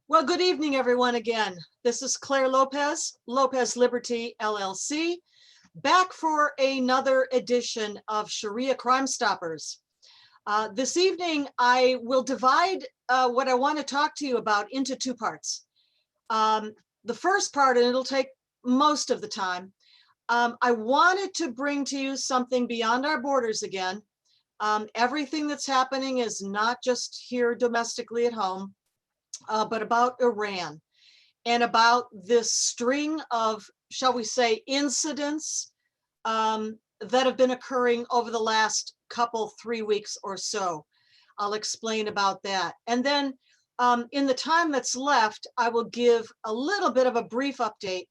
Well, good evening, everyone, again. This is Clare Lopez, Lopez Liberty, LLC, back for another edition of Sharia Crime Stoppers. This evening, I will divide what I want to talk to you about into two parts. The first part, and it'll take most of the time, I wanted to bring to you something beyond our borders again. Everything that's happening is not just here domestically at home, but about Iran and about this string of, shall we say, incidents that have been occurring over the last couple, 3 weeks or so. I'll explain about that. And then in the time that's left, I will give a little bit of a brief update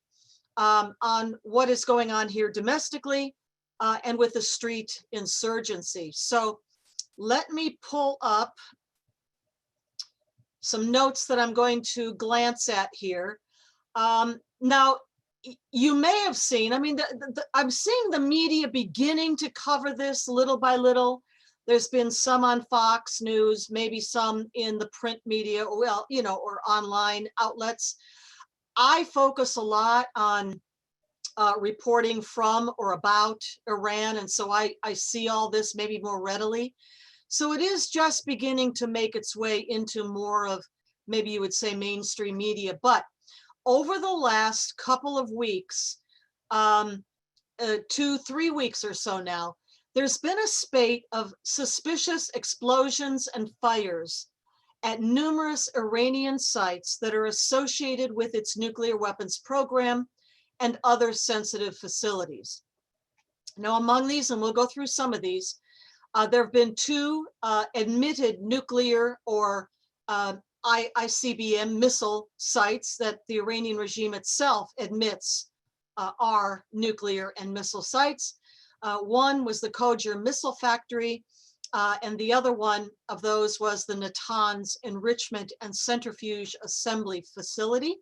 on what is going on here domestically and with the street insurgency. So let me pull up some notes that I'm going to glance at here. Now, you may have seen, I mean, I'm seeing the media beginning to cover this little by little. There's been some on Fox News, maybe some in the print media, well, you know, or online outlets. I focus a lot on reporting from or about Iran, and so I see all this maybe more readily. So it is just beginning to make its way into more of, maybe you would say, mainstream media. But over the last couple of weeks, 2-3 weeks or so now, there's been a spate of suspicious explosions and fires at numerous Iranian sites that are associated with its nuclear weapons program and other sensitive facilities. Now, among these, and we'll go through some of these, there have been two admitted nuclear or ICBM missile sites that the Iranian regime itself admits are nuclear and missile sites. One was the Koger missile factory, and the other one of those was the Natanz enrichment and centrifuge assembly facility.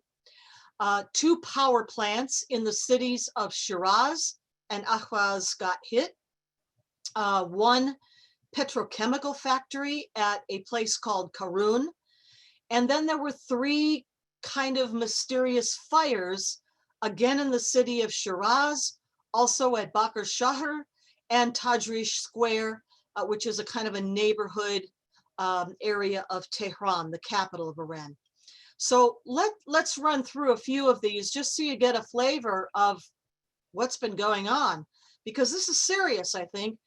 Two power plants in the cities of Shiraz and Ahvaz got hit. One petrochemical factory at a place called Karun. And then there were three kind of mysterious fires, again in the city of Shiraz, also at Bakr Shahr and Tajrish Square, which is a kind of a neighborhood area of Tehran, the capital of Iran. So let's run through a few of these just so you get a flavor of what's been going on, because this is serious, I think.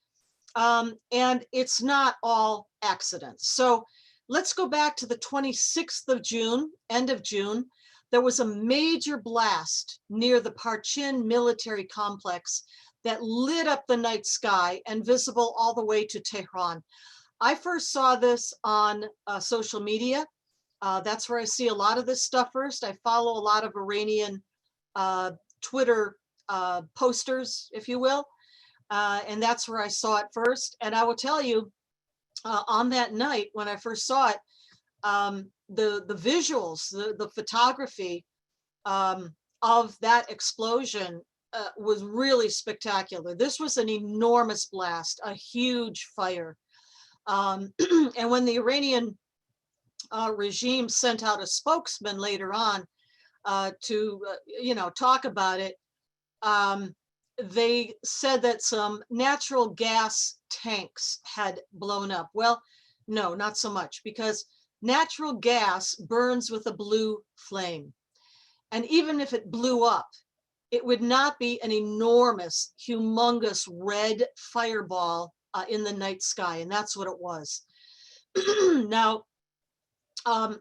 And it's not all accidents. So let's go back to the 26th of June, end of June. There was a major blast near the Parchin military complex that lit up the night sky and visible all the way to Tehran. I first saw this on social media. That's where I see a lot of this stuff first. I follow a lot of Iranian Twitter posters, if you will. And that's where I saw it first. And I will tell you, on that night when I first saw it, the visuals, the photography of that explosion was really spectacular. This was an enormous blast, a huge fire. And when the Iranian regime sent out a spokesman later on to talk about it, they said that some natural gas tanks had blown up. Well, no, not so much, because natural gas burns with a blue flame. And even if it blew up, it would not be an enormous, humongous red fireball in the night sky. And that's what it was. Now,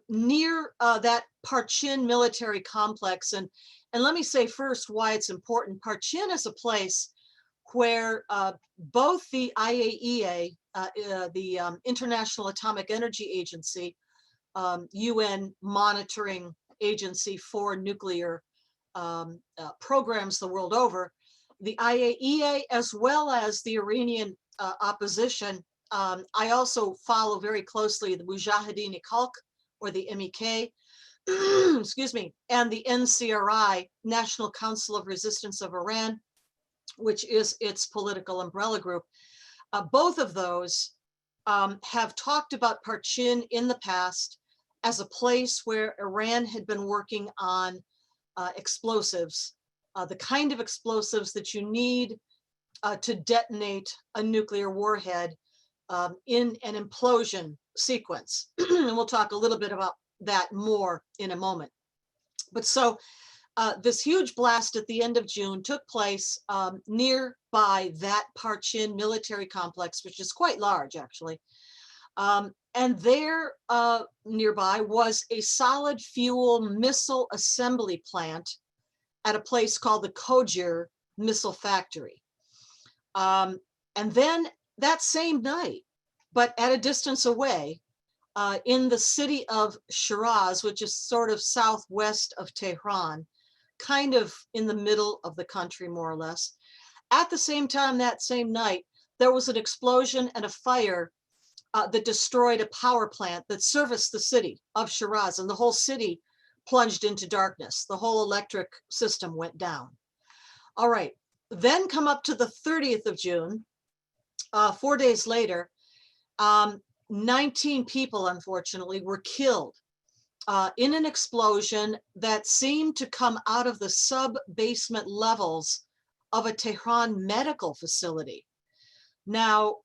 near that Parchin military complex, and let me say first why it's important. Parchin is a place where both the IAEA, the International Atomic Energy Agency, UN monitoring agency for nuclear programs the world over, the IAEA, as well as the Iranian opposition. I also follow very closely the Mujahideen-e-Khalq, or the MEK, excuse me, and the NCRI, National Council of Resistance of Iran, which is its political umbrella group. Both of those have talked about Parchin in the past. as a place where Iran had been working on explosives, the kind of explosives that you need to detonate a nuclear warhead in an implosion sequence. And we'll talk a little bit about that more in a moment. But so this huge blast at the end of June took place nearby that Parchin military complex, which is quite large, actually. And there nearby was a solid fuel missile assembly plant at a place called the Kojir Missile Factory. And then that same night, but at a distance away, in the city of Shiraz, which is sort of southwest of Tehran, kind of in the middle of the country, more or less. At the same time, that same night, there was an explosion and a fire that destroyed a power plant that serviced the city of Shiraz, and the whole city plunged into darkness. The whole electric system went down. All right, then come up to the 30th of June, 4 days later, 19 people, unfortunately, were killed in an explosion that seemed to come out of the sub-basement levels of a Tehran medical facility. Now,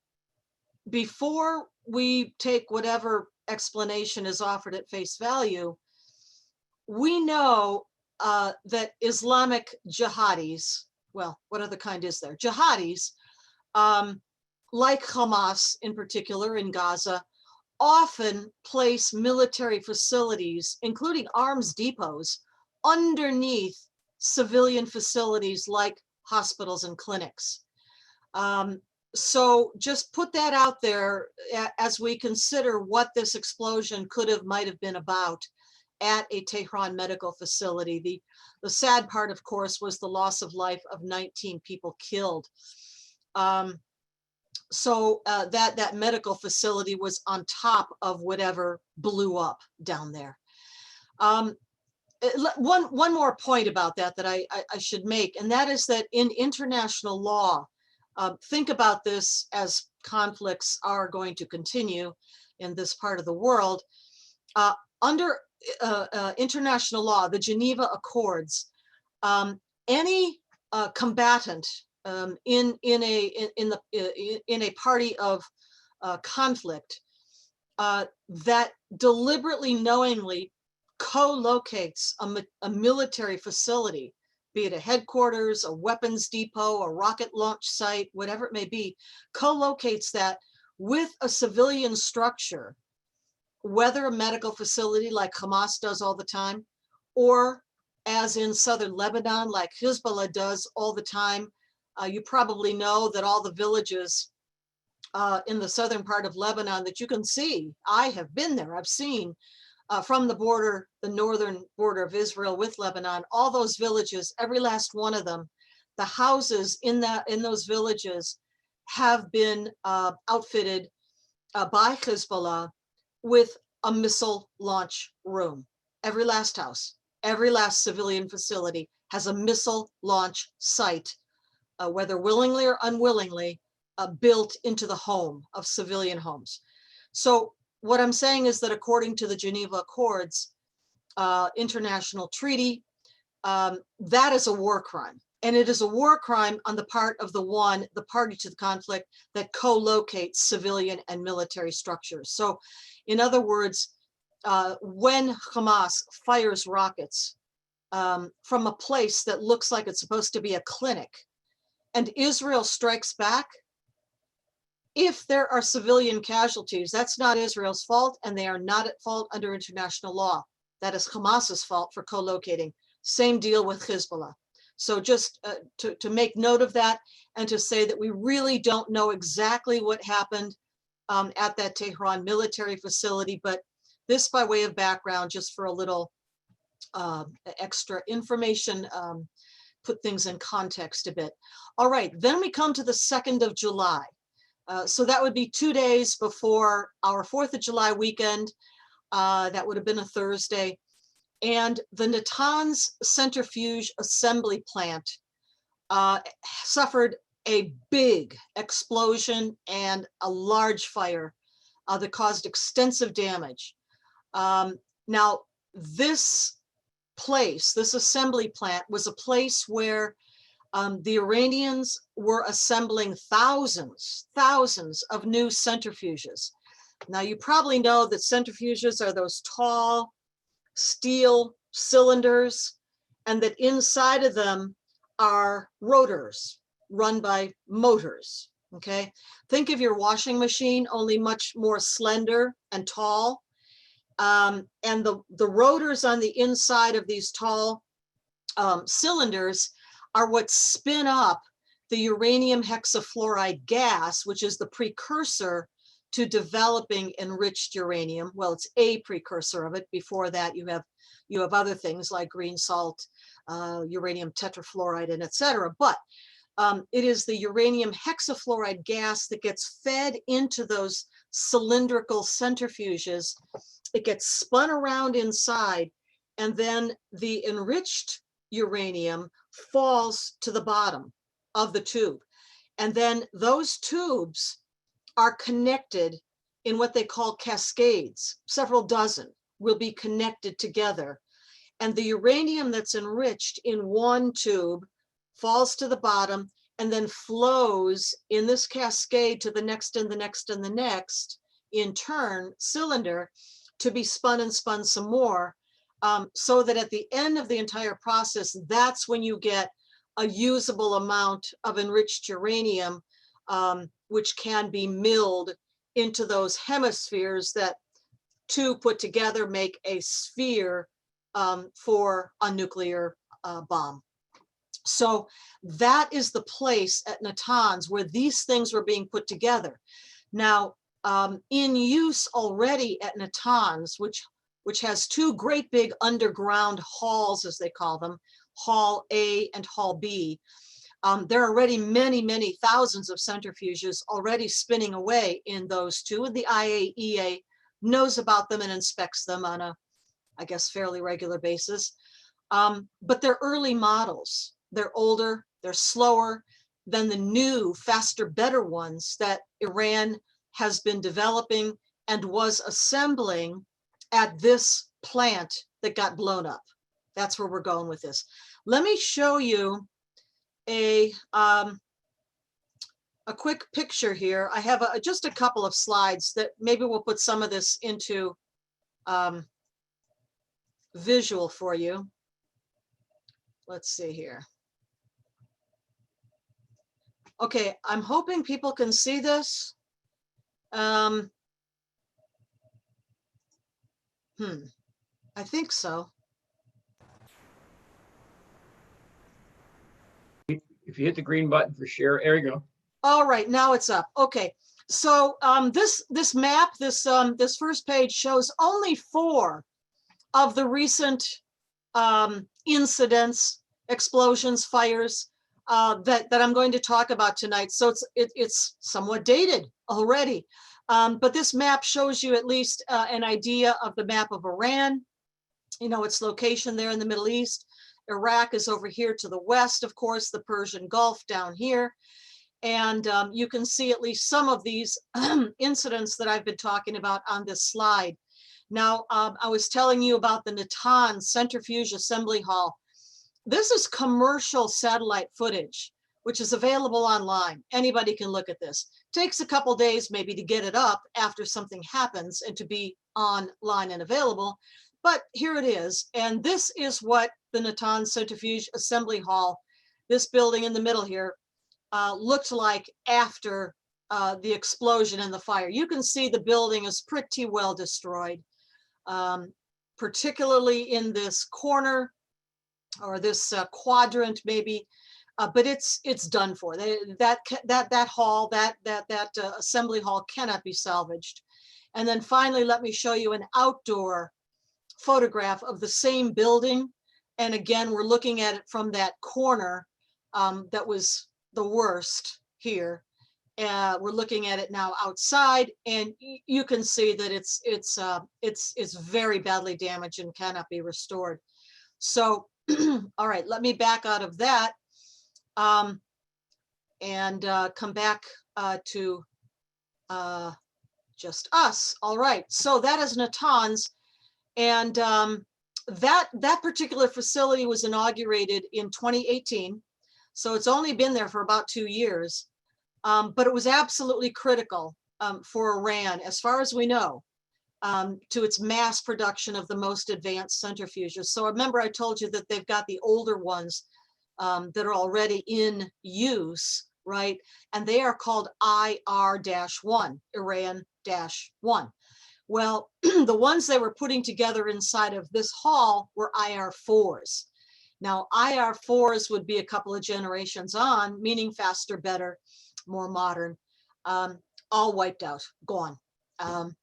before we take whatever explanation is offered at face value, we know that Islamic jihadis, well, what other kind is there? Jihadis, like Hamas in particular in Gaza, often place military facilities, including arms depots, underneath civilian facilities like hospitals and clinics. So just put that out there as we consider what this explosion might have been about at a Tehran medical facility. The sad part, of course, was the loss of life of 19 people killed. So that medical facility was on top of whatever blew up down there. One more point about that I should make, and that is that in international law, think about this as conflicts are going to continue in this part of the world. Under international law, the Geneva Accords, any combatant in a party of conflict that deliberately, knowingly co-locates a military facility, be it a headquarters, a weapons depot, a rocket launch site, whatever it may be, co-locates that with a civilian structure, whether a medical facility like Hamas does all the time, or as in southern Lebanon, like Hezbollah does all the time. You probably know that all the villages in the southern part of Lebanon that you can see, I have been there, I've seen from the border, the northern border of Israel with Lebanon, all those villages, every last one of them, the houses in those villages have been outfitted by Hezbollah with a missile launch room. Every last house, every last civilian facility has a missile launch site, whether willingly or unwillingly, built into the home of civilian homes. So what I'm saying is that according to the Geneva Accords, international treaty, that is a war crime. And it is a war crime on the part of the party to the conflict that co-locates civilian and military structures. So in other words, when Hamas fires rockets from a place that looks like it's supposed to be a clinic, and Israel strikes back, if there are civilian casualties, that's not Israel's fault, and they are not at fault under international law. That is Hamas's fault for co-locating. Same deal with Hezbollah. So just to make note of that, and to say that we really don't know exactly what happened at that Tehran military facility, but this by way of background, just for a little extra information, put things in context a bit. All right, then we come to the 2nd of July. So that would be 2 days before our 4th of July weekend. That would have been a Thursday. And the Natanz centrifuge assembly plant suffered a big explosion and a large fire that caused extensive damage. Now, this place, this assembly plant, was a place where the Iranians were assembling thousands of new centrifuges. Now, you probably know that centrifuges are those tall steel cylinders, and that inside of them are rotors run by motors, okay? Think of your washing machine, only much more slender and tall. And the rotors on the inside of these tall cylinders are what spin up the uranium hexafluoride gas, which is the precursor to developing enriched uranium. Well, it's a precursor of it. Before that, you have other things like green salt, uranium tetrafluoride, and etc. But it is the uranium hexafluoride gas that gets fed into those cylindrical centrifuges. It gets spun around inside, and then the enriched uranium falls to the bottom of the tube. And then those tubes are connected in what they call cascades. Several dozen will be connected together. And the uranium that's enriched in one tube falls to the bottom and then flows in this cascade to the next and the next and the next, in turn, cylinder, to be spun and spun some more, so that at the end of the entire process, that's when you get a usable amount of enriched uranium, which can be milled into those hemispheres that two put together make a sphere for a nuclear bomb. So that is the place at Natanz where these things were being put together. Now, in use already at Natanz, which has two great big underground halls, as they call them, Hall A and Hall B. There are already many thousands of centrifuges already spinning away in those two, and the IAEA knows about them and inspects them on a, I guess, fairly regular basis. But they're early models. They're older, they're slower than the new, faster, better ones that Iran has been developing and was assembling at this plant that got blown up. That's where we're going with this. Let me show you a quick picture here. I have just a couple of slides that maybe we'll put some of this into visual for you. Let's see here. Okay, I'm hoping people can see this. I think so. If you hit the green button for share, there you go. All right, now it's up. Okay, so this map, this first page shows only 4 of the recent incidents, explosions, fires that I'm going to talk about tonight. So it's somewhat dated already, but this map shows you at least an idea of the map of Iran. You know, its location there in the Middle East. Iraq is over here to the west, of course, the Persian Gulf down here. And you can see at least some of these incidents that I've been talking about on this slide. Now, I was telling you about the Natanz Centrifuge Assembly Hall. This is commercial satellite footage, which is available online. Anybody can look at this. Takes a couple days maybe to get it up after something happens and to be online and available. But here it is. And this is what the Natanz Centrifuge Assembly Hall, this building in the middle here, looked like after the explosion and the fire. You can see the building is pretty well destroyed, particularly in this corner or this quadrant maybe, but it's done for. That hall, that assembly hall cannot be salvaged. And then finally, let me show you an outdoor photograph of the same building. And again, we're looking at it from that corner that was the worst here. We're looking at it now outside, and you can see that it's very badly damaged and cannot be restored. So, all right, let me back out of that and come back to just us. All right, so that is Natanz. And that particular facility was inaugurated in 2018. So it's only been there for about 2 years. But it was absolutely critical for Iran, as far as we know, to its mass production of the most advanced centrifuges. So remember, I told you that they've got the older ones that are already in use, right? And they are called IR-1, Iran-1. Well, the ones they were putting together inside of this hall were IR-4s. Now, IR-4s would be a couple of generations on, meaning faster, better, more modern, all wiped out, gone. And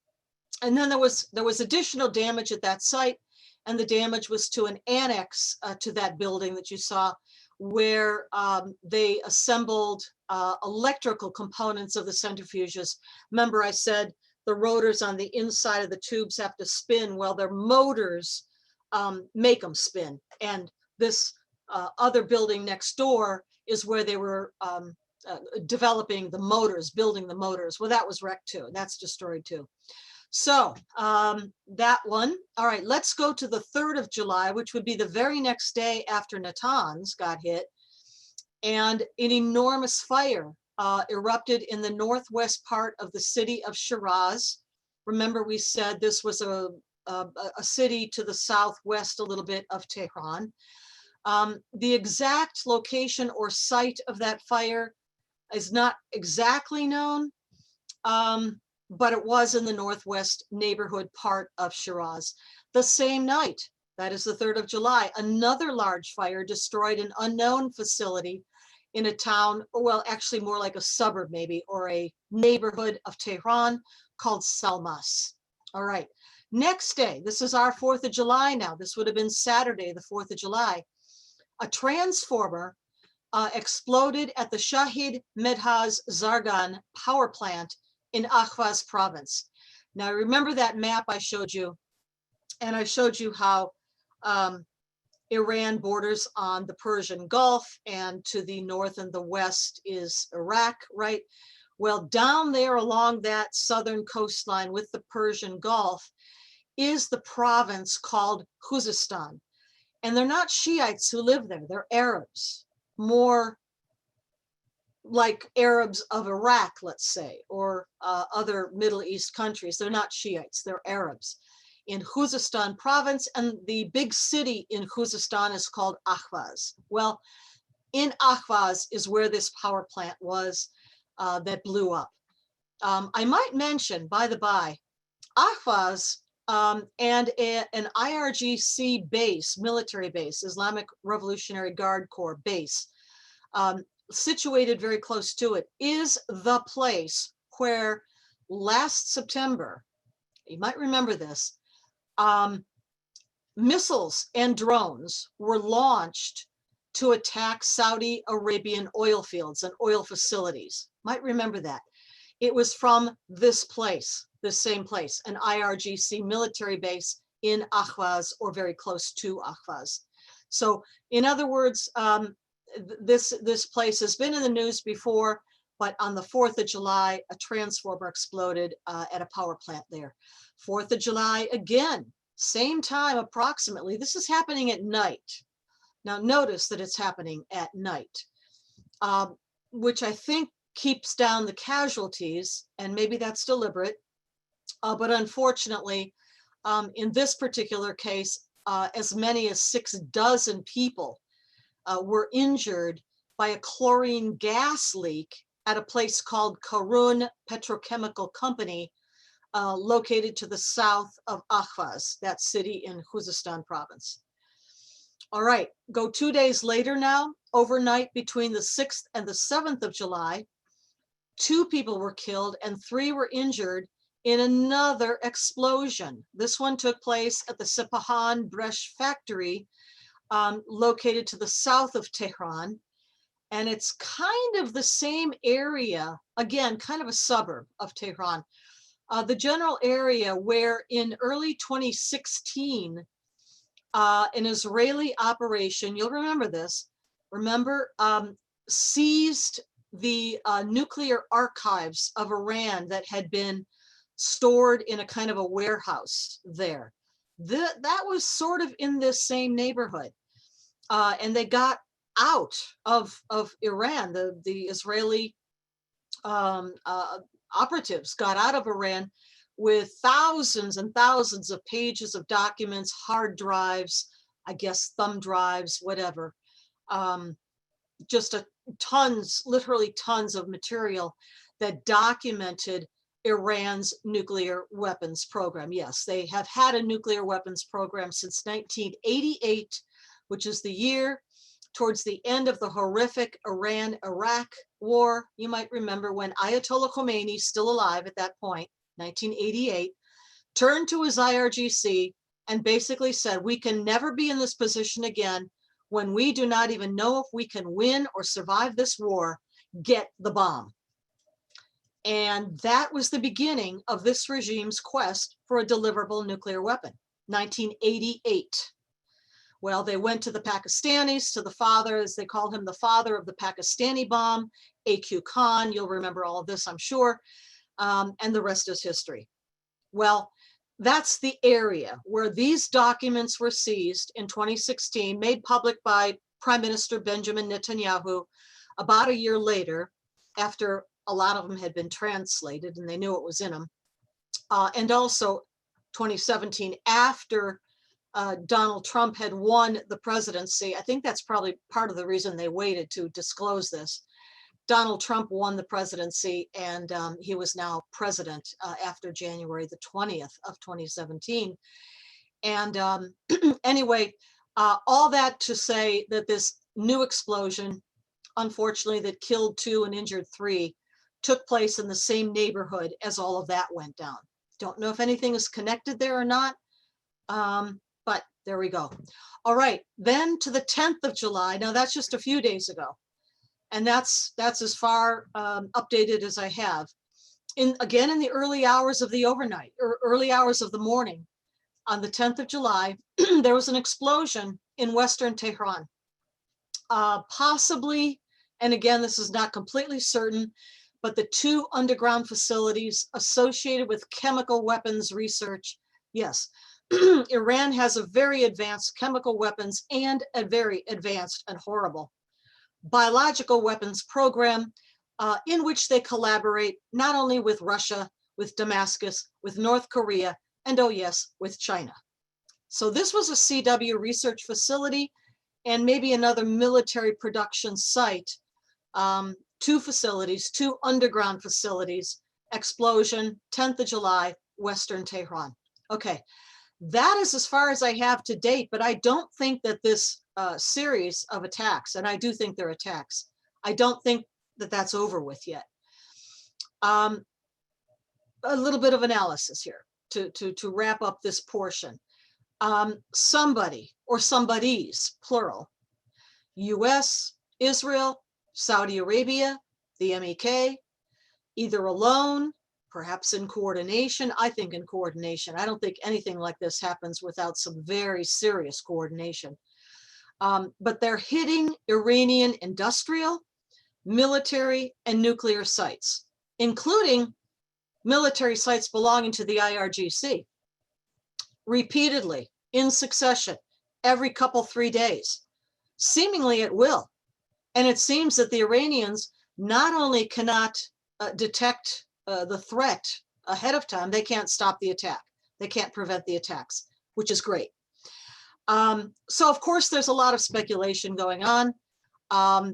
then there was additional damage at that site, and the damage was to an annex to that building that you saw, where they assembled electrical components of the centrifuges. Remember, I said the rotors on the inside of the tubes have to spin. Well, their motors make them spin. And this other building next door is where they were developing the motors, building the motors. Well, that was wrecked too. That's destroyed too. So that one. All right, let's go to the 3rd of July, which would be the very next day after Natanz got hit. And an enormous fire erupted in the northwest part of the city of Shiraz. Remember, we said this was a city to the southwest a little bit of Tehran. The exact location or site of that fire is not exactly known, but it was in the northwest neighborhood part of Shiraz. The same night, that is the 3rd of July, another large fire destroyed an unknown facility in a town, well, actually more like a suburb maybe, or a neighborhood of Tehran called Salmas. All right, next day, this is our 4th of July now. This would have been Saturday, the 4th of July. A transformer exploded at the Shahid Medhaz Zargan power plant in Ahvaz province. Now, remember that map I showed you, and I showed you how Iran borders on the Persian Gulf, and to the north and the west is Iraq, right? Well, down there along that southern coastline with the Persian Gulf is the province called Khuzestan. And they're not Shiites who live there, they're Arabs, more like Arabs of Iraq, let's say, or other Middle East countries. They're not Shiites, they're Arabs in Khuzestan province, and the big city in Khuzestan is called Ahvaz. Well, in Ahvaz is where this power plant was that blew up. I might mention, by the by, Ahvaz and an IRGC base, military base, Islamic Revolutionary Guard Corps base, situated very close to it, is the place where last September, you might remember this, missiles and drones were launched to attack Saudi Arabian oil fields and oil facilities. Might remember that. It was from this place, this same place, an IRGC military base in Ahvaz or very close to Ahvaz. So in other words, this place has been in the news before, but on the 4th of July, a transformer exploded at a power plant there. 4th of July, again, same time approximately. This is happening at night. Now notice that it's happening at night, which I think keeps down the casualties, and maybe that's deliberate. But unfortunately, in this particular case, as many as 6 dozen people were injured by a chlorine gas leak at a place called Karun Petrochemical Company, located to the south of Ahvaz, that city in Khuzestan province. All right, go 2 days later now, overnight between the 6th and the 7th of July, 2 people were killed and 3 were injured in another explosion. This one took place at the Sepahan Bresh factory, located to the south of Tehran. And it's kind of the same area, again, kind of a suburb of Tehran. The general area where in early 2016, an Israeli operation, you'll remember this, seized the nuclear archives of Iran that had been stored in a kind of a warehouse there. that was sort of in this same neighborhood. And they got out of Iran. The Israeli operatives got out of Iran with thousands and thousands of pages of documents, hard drives, I guess thumb drives, whatever. Just tons, literally tons of material that documented Iran's nuclear weapons program. Yes, they have had a nuclear weapons program since 1988, which is the year towards the end of the horrific Iran-Iraq war. You might remember when Ayatollah Khomeini, still alive at that point, 1988, turned to his IRGC and basically said, we can never be in this position again when we do not even know if we can win or survive this war. Get the bomb. And that was the beginning of this regime's quest for a deliverable nuclear weapon, 1988. Well, they went to the Pakistanis, to the father, as they called him, the father of the Pakistani bomb, A.Q. Khan. You'll remember all of this, I'm sure. And the rest is history. Well, that's the area where these documents were seized in 2016, made public by Prime Minister Benjamin Netanyahu about a year later, after a lot of them had been translated and they knew what was in them. And also 2017, after Donald Trump had won the presidency. I think that's probably part of the reason they waited to disclose this. Donald Trump won the presidency, and he was now president after January the 20th of 2017. And anyway, all that to say that this new explosion, unfortunately, that killed 2 and injured 3, took place in the same neighborhood as all of that went down. Don't know if anything is connected there or not, but there we go. All right, then to the 10th of July. Now that's just a few days ago. And that's as far updated as I have. Again, in the early hours of the overnight, or early hours of the morning, on the 10th of July, there was an explosion in Western Tehran. Possibly, and again, this is not completely certain, but the 2 underground facilities associated with chemical weapons research. Yes, Iran has a very advanced chemical weapons and a very advanced and horrible biological weapons program in which they collaborate not only with Russia, with Damascus, with North Korea, and oh yes, with China. So this was a CW research facility and maybe another military production site. 2 facilities, 2 underground facilities, explosion, 10th of July, Western Tehran. Okay, that is as far as I have to date, but I don't think that this series of attacks, and I do think they're attacks, I don't think that that's over with yet. A little bit of analysis here to wrap up this portion. Somebody or somebodies, plural, US, Israel, Saudi Arabia, the MEK, either alone, perhaps in coordination. I think in coordination. I don't think anything like this happens without some very serious coordination. But they're hitting Iranian industrial, military, and nuclear sites, including military sites belonging to the IRGC, repeatedly, in succession, every couple, 3 days, seemingly at will. And it seems that the Iranians not only cannot detect the threat ahead of time, they can't stop the attack. They can't prevent the attacks, which is great. So of course, there's a lot of speculation going on.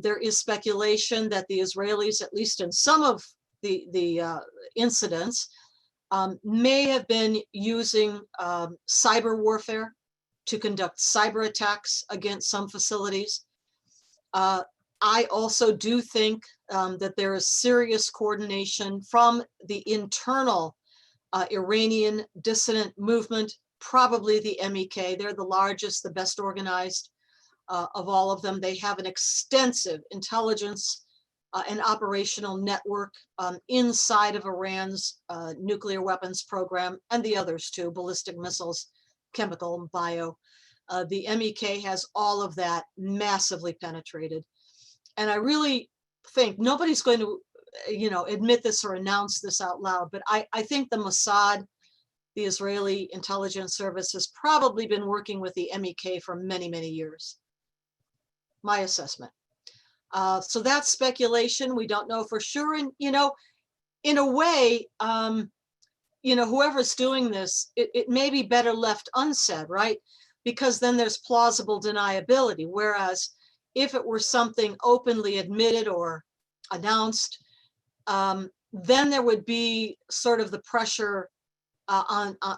There is speculation that the Israelis, at least in some of the incidents, may have been using cyber warfare to conduct cyber attacks against some facilities. I also do think that there is serious coordination from the internal Iranian dissident movement, probably the MEK. They're the largest, the best organized of all of them. They have an extensive intelligence and operational network inside of Iran's nuclear weapons program, and the others too, ballistic missiles, chemical, and bio. The MEK has all of that massively penetrated. And I really think nobody's going to, admit this or announce this out loud, but I think the Mossad, the Israeli intelligence service has probably been working with the MEK for many, many years. My assessment. So that's speculation. We don't know for sure. And, you know, in a way, you know, whoever's doing this, it may be better left unsaid, right? Because then there's plausible deniability. Whereas if it were something openly admitted or announced, then there would be sort of the pressure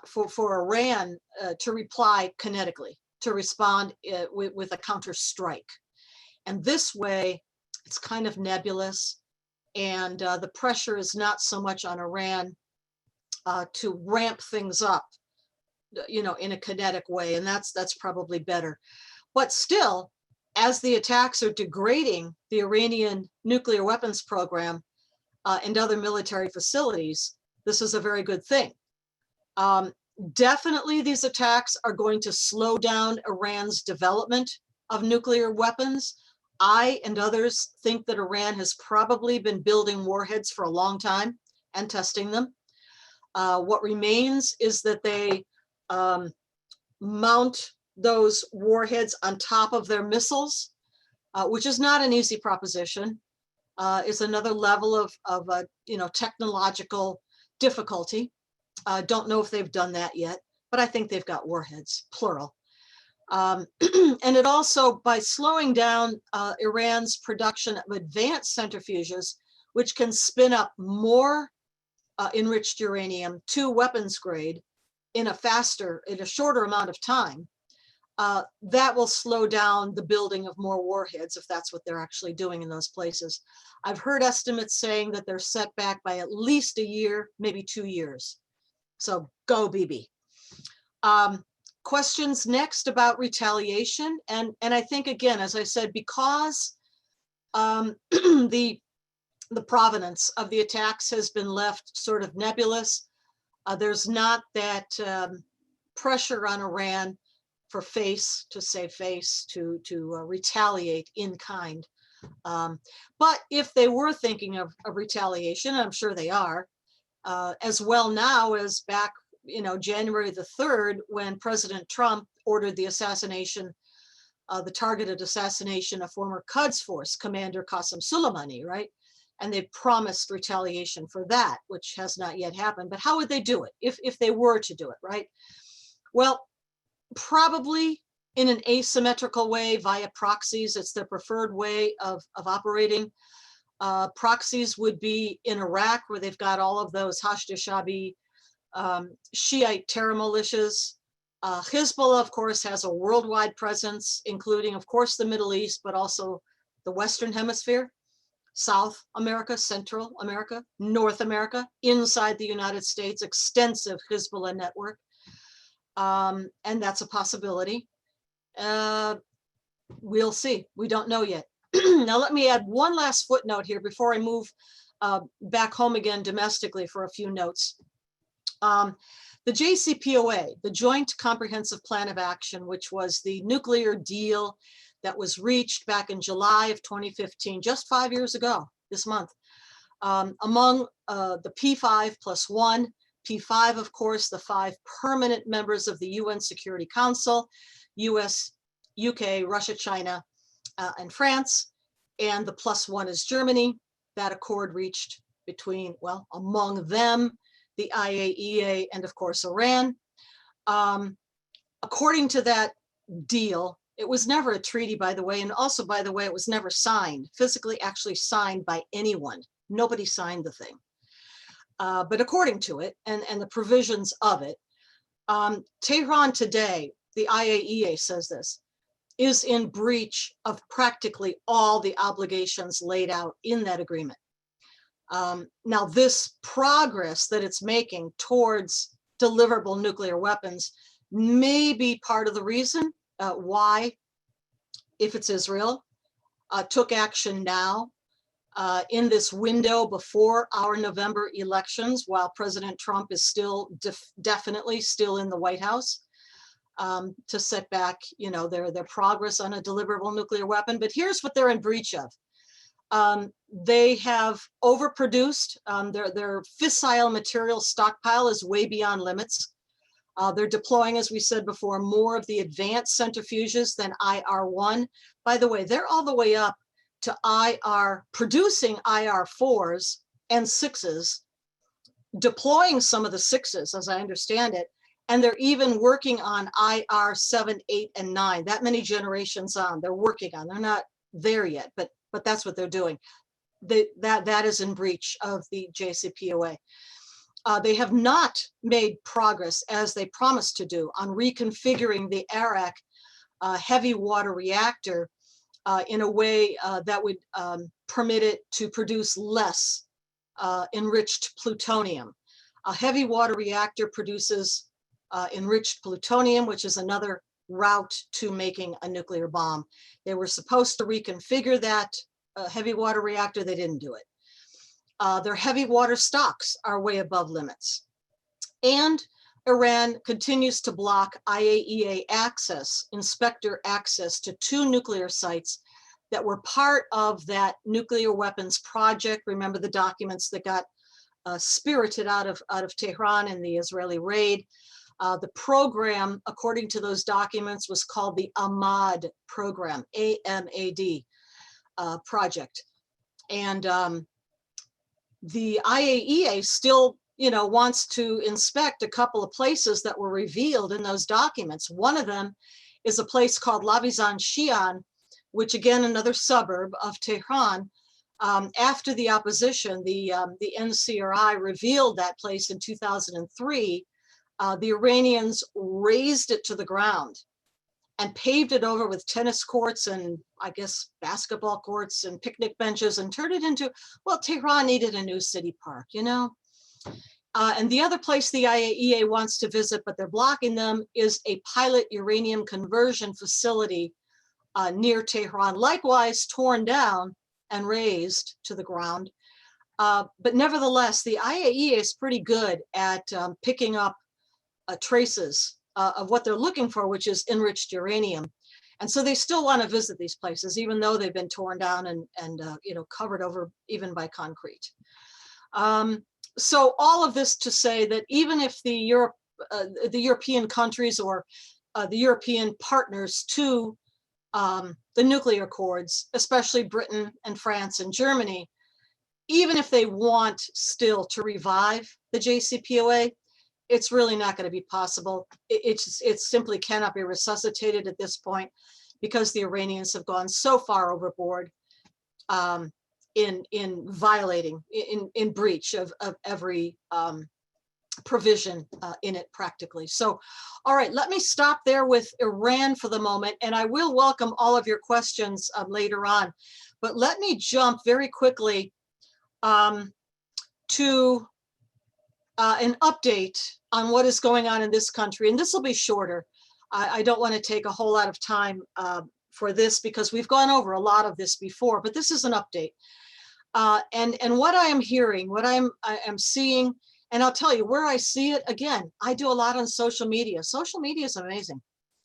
for Iran to reply kinetically, to respond with a counter strike. And this way, it's kind of nebulous, and the pressure is not so much on Iran to ramp things up, you know, in a kinetic way, and that's probably better. But still, as the attacks are degrading the Iranian nuclear weapons program and other military facilities, this is a very good thing. Definitely, these attacks are going to slow down Iran's development of nuclear weapons. I and others think that Iran has probably been building warheads for a long time and testing them. What remains is that they mount those warheads on top of their missiles, which is not an easy proposition. It's another level of you know, technological difficulty. Don't know if they've done that yet, but I think they've got warheads, plural. And it also, by slowing down Iran's production of advanced centrifuges, which can spin up more enriched uranium to weapons grade in a shorter amount of time, that will slow down the building of more warheads, if that's what they're actually doing in those places. I've heard estimates saying that they're set back by at least a year, maybe 2 years. So go, Bibi. Questions next about retaliation. And I think, again, as I said, because the provenance of the attacks has been left sort of nebulous, there's not that pressure on Iran for to save face, to retaliate in kind. But if they were thinking of retaliation, I'm sure they are, as well now as back, you know, January the 3rd, when President Trump ordered the assassination, the targeted assassination of former Quds Force Commander Qasem Soleimani, right? And they promised retaliation for that, which has not yet happened. But how would they do it if they were to do it, right? Well, probably in an asymmetrical way via proxies. It's their preferred way of operating. Proxies would be in Iraq, where they've got all of those Hashd-e-Shaabi Shiite terror militias. Hezbollah, of course, has a worldwide presence, including, of course, the Middle East, but also the Western Hemisphere, South America, Central America, North America, inside the United States, extensive Hezbollah network. And that's a possibility. We'll see. We don't know yet. Now, let me add one last footnote here before I move back home again domestically for a few notes. The JCPOA, the Joint Comprehensive Plan of Action, which was the nuclear deal that was reached back in July of 2015, just 5 years ago this month, among the P5+1, P5, of course, the 5 permanent members of the UN Security Council, US, UK, Russia, China, and France, and the +1 is Germany. That accord reached between, well, among them, the IAEA, and of course, Iran. According to that deal, it was never a treaty, by the way, and also, by the way, it was never signed, physically actually signed by anyone. Nobody signed the thing. But according to it, and the provisions of it, Tehran today, the IAEA says this, is in breach of practically all the obligations laid out in that agreement. Now, this progress that it's making towards deliverable nuclear weapons may be part of the reason why, if it's Israel, took action now in this window before our November elections, while President Trump is still definitely still in the White House, to set back, you know, their progress on a deliverable nuclear weapon. But here's what they're in breach of. They have overproduced. Their fissile material stockpile is way beyond limits. They're deploying, as we said before, more of the advanced centrifuges than IR1. By the way, they're all the way up to producing IR4s and 6s, deploying some of the 6s, as I understand it, and they're even working on IR7, 8, and 9. That many generations on, they're working on. They're not there yet, but that's what they're doing. That is in breach of the JCPOA. They have not made progress, as they promised to do, on reconfiguring the ARAC heavy water reactor in a way that would permit it to produce less enriched plutonium. A heavy water reactor produces enriched plutonium, which is another route to making a nuclear bomb. They were supposed to reconfigure that heavy water reactor. They didn't do it. Their heavy water stocks are way above limits. And Iran continues to block IAEA access, inspector access to 2 nuclear sites that were part of that nuclear weapons project. Remember the documents that got spirited out of Tehran in the Israeli raid. The program, according to those documents, was called the AMAD program, AMAD project. And the IAEA still, wants to inspect a couple of places that were revealed in those documents. One of them is a place called Lavizan Shian, which again, another suburb of Tehran. After the opposition, the NCRI revealed that place in 2003. The Iranians razed it to the ground and paved it over with tennis courts and, I guess, basketball courts and picnic benches, and turned it into, well, Tehran needed a new city park, And the other place the IAEA wants to visit, but they're blocking them, is a pilot uranium conversion facility near Tehran, likewise torn down and razed to the ground. But nevertheless, the IAEA is pretty good at picking up traces of what they're looking for, which is enriched uranium. And so they still want to visit these places, even though they've been torn down and covered over even by concrete. So all of this to say that even if the European countries or the European partners to the nuclear accords, especially Britain and France and Germany, even if they want still to revive the JCPOA, it's really not going to be possible. It simply cannot be resuscitated at this point, because the Iranians have gone so far overboard in violating, in breach of every provision in it practically. So, all right, let me stop there with Iran for the moment, and I will welcome all of your questions later on. But let me jump very quickly to an update on what is going on in this country. And this will be shorter. I don't want to take a whole lot of time for this, because we've gone over a lot of this before, but this is an update. And what I am hearing, what I am seeing, and I'll tell you where I see it, again, I do a lot on social media. Social media is amazing.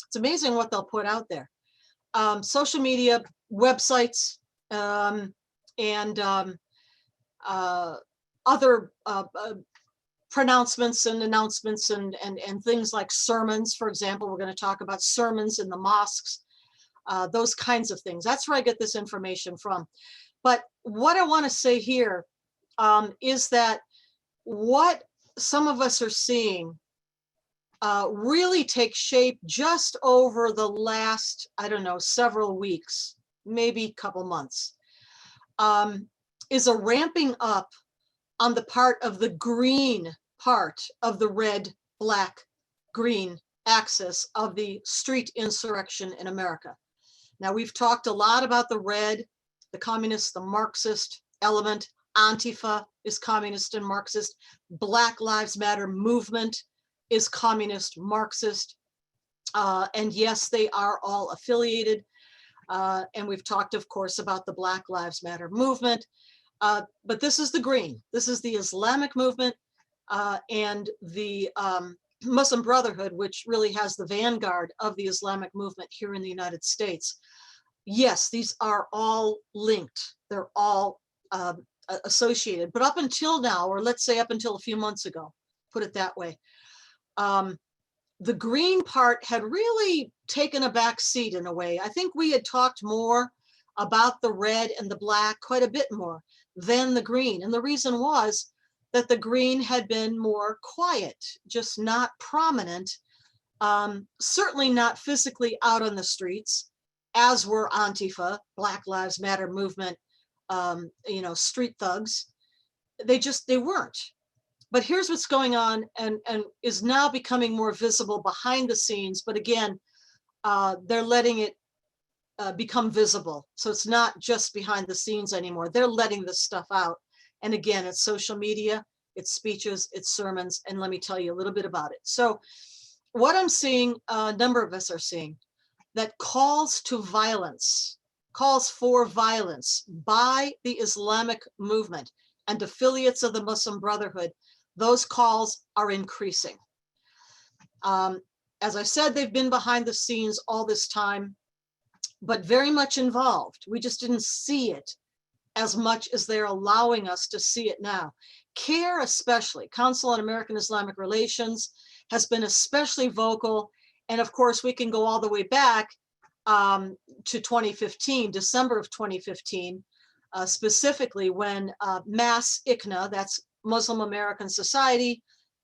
It's amazing what they'll put out there. Social media, websites, and other pronouncements and announcements and things like sermons. For example, we're going to talk about sermons in the mosques, those kinds of things. That's where I get this information from. But what I want to say here is that what some of us are seeing really takes shape just over the last, I don't know, several weeks, maybe a couple months, is a ramping up on the part of the green part of the red, black, green axis of the street insurrection in America. Now, we've talked a lot about the red, the communist, the Marxist element. Antifa is communist and Marxist. Black Lives Matter movement is communist, Marxist. And yes, they are all affiliated. And we've talked, of course, about the Black Lives Matter movement. But this is the green. This is the Islamic movement and the Muslim Brotherhood, which really has the vanguard of the Islamic movement here in the United States. Yes, these are all linked. They're all associated. But up until now, or let's say up until a few months ago, put it that way, the green part had really taken a back seat in a way. I think we had talked more about the red and the black, quite a bit more than the green. And the reason was that the green had been more quiet, just not prominent, certainly not physically out on the streets, as were Antifa, Black Lives Matter movement, street thugs. They weren't. But here's what's going on and is now becoming more visible behind the scenes. But again, they're letting it become visible. So it's not just behind the scenes anymore. They're letting this stuff out. And again, it's social media, it's speeches, it's sermons. And let me tell you a little bit about it. So what I'm seeing, a number of us are seeing, that calls to violence, calls for violence by the Islamic movement and affiliates of the Muslim Brotherhood, those calls are increasing. As I said, they've been behind the scenes all this time, but very much involved. We just didn't see it as much as they're allowing us to see it now. CARE especially, Council on American Islamic Relations, has been especially vocal. And of course, we can go all the way back to 2015, December of 2015, specifically when MAS ICNA, that's Muslim American Society,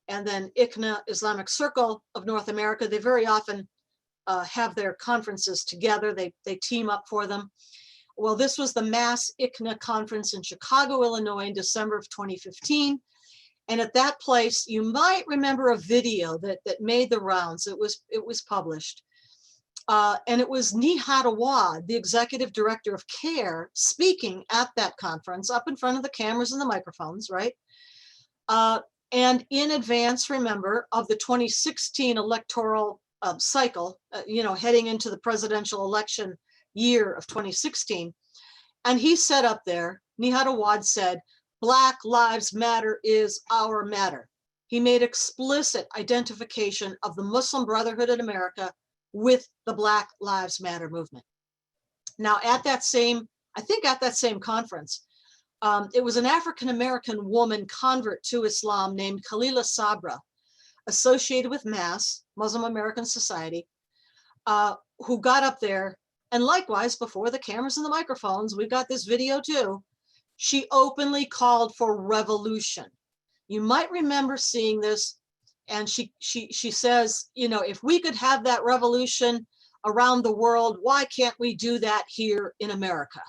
and then ICNA, Islamic Circle of North America, they very often have their conferences together. They team up for them. Well, this was the MAS ICNA conference in Chicago, Illinois in December of 2015. And at that place, you might remember a video that made the rounds. It was published. And it was Nihat Awad, the executive director of CARE, speaking at that conference up in front of the cameras and the microphones, right? And in advance, remember, of the 2016 electoral cycle, heading into the presidential election year of 2016. And he said up there, Nihat Awad said, Black Lives Matter is our matter. He made explicit identification of the Muslim Brotherhood in America with the Black Lives Matter movement. Now at that same conference, it was an African-American woman convert to Islam named Khalila Sabra, associated with MAS, Muslim American Society, who got up there, and likewise, before the cameras and the microphones, we've got this video too, she openly called for revolution. You might remember seeing this, and she says, if we could have that revolution around the world, why can't we do that here in America?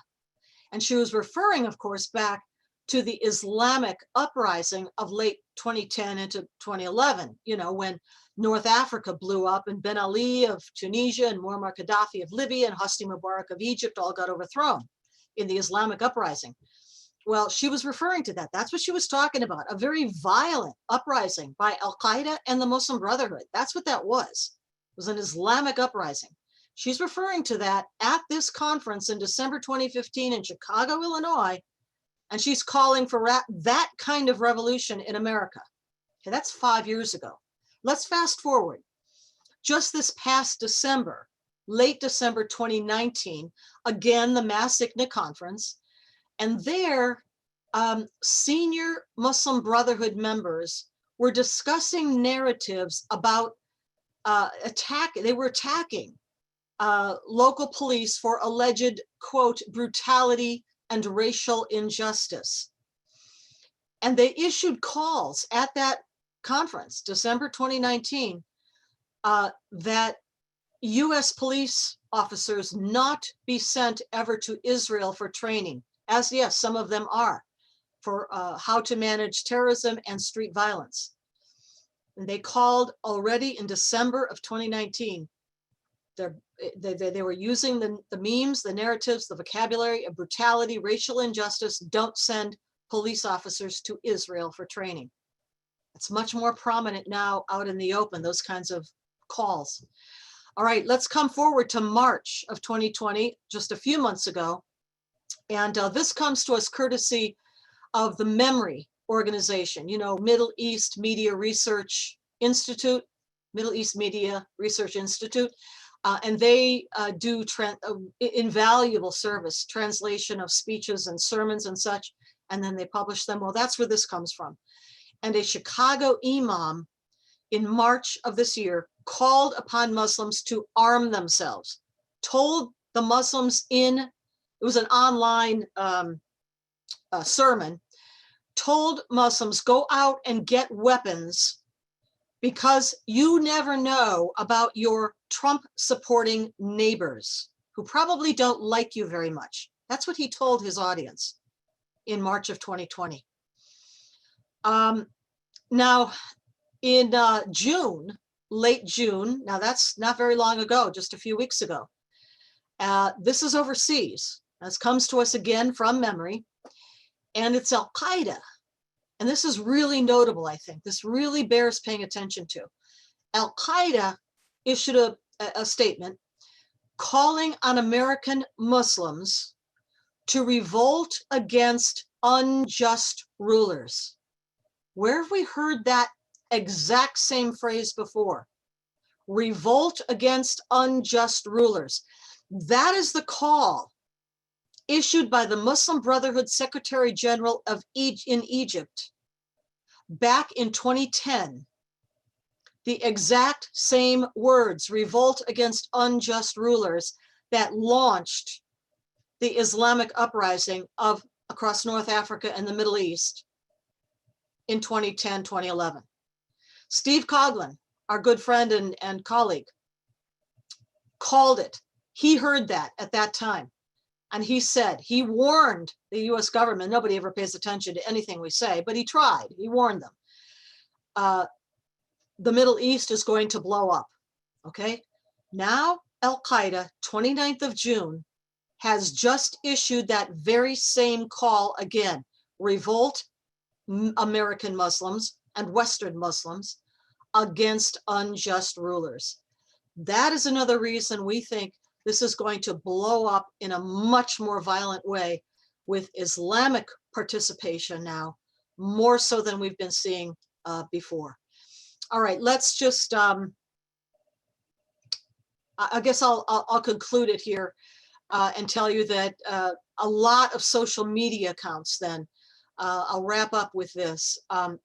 And she was referring, of course, back to the Islamic uprising of late 2010 into 2011, when North Africa blew up and Ben Ali of Tunisia and Muammar Gaddafi of Libya and Hosni Mubarak of Egypt all got overthrown in the Islamic uprising. Well, she was referring to that. That's what she was talking about, a very violent uprising by Al-Qaeda and the Muslim Brotherhood. That's what that was. It was an Islamic uprising. She's referring to that at this conference in December 2015 in Chicago, Illinois, and she's calling for that kind of revolution in America. Okay, that's 5 years ago. Let's fast forward. Just this past December, late December 2019, again, the MAS ICNA conference, and there, senior Muslim Brotherhood members were discussing narratives about they were attacking local police for alleged, quote, brutality and racial injustice. And they issued calls at that conference, December 2019, that US police officers not be sent ever to Israel for training, as yes, some of them are, for how to manage terrorism and street violence. And they called already in December of 2019. They were using the memes, the narratives, the vocabulary of brutality, racial injustice. Don't send police officers to Israel for training. It's much more prominent now out in the open, those kinds of calls. All right, let's come forward to March of 2020, just a few months ago. And this comes to us courtesy of the MEMRI organization, Middle East Media Research Institute, Middle East Media Research Institute. And they do invaluable service, translation of speeches and sermons and such, and then they publish them. Well, that's where this comes from. And a Chicago imam in March of this year called upon Muslims to arm themselves, told the Muslims it was an online sermon, told Muslims, go out and get weapons because you never know about your Trump supporting neighbors who probably don't like you very much. That's what he told his audience in March of 2020. Now, in June, late June, now that's not very long ago, just a few weeks ago, this is overseas. This comes to us again from memory, and it's Al-Qaeda. And this is really notable, I think. This really bears paying attention to. Al-Qaeda issued a statement calling on American Muslims to revolt against unjust rulers. Where have we heard that exact same phrase before? Revolt against unjust rulers. That is the call issued by the Muslim Brotherhood Secretary General in Egypt back in 2010. The exact same words, revolt against unjust rulers, that launched the Islamic uprising across North Africa and the Middle East in 2010, 2011. Steve Coughlin, our good friend and colleague, called it. He heard that at that time. And he said, he warned the US government, nobody ever pays attention to anything we say, but he tried, he warned them. The Middle East is going to blow up, okay? Now, Al-Qaeda, 29th of June, has just issued that very same call again. Revolt American Muslims and Western Muslims against unjust rulers. That is another reason we think this is going to blow up in a much more violent way with Islamic participation now, more so than we've been seeing before. All right, let's just, I guess I'll conclude it here and tell you that a lot of social media accounts then, I'll wrap up with this.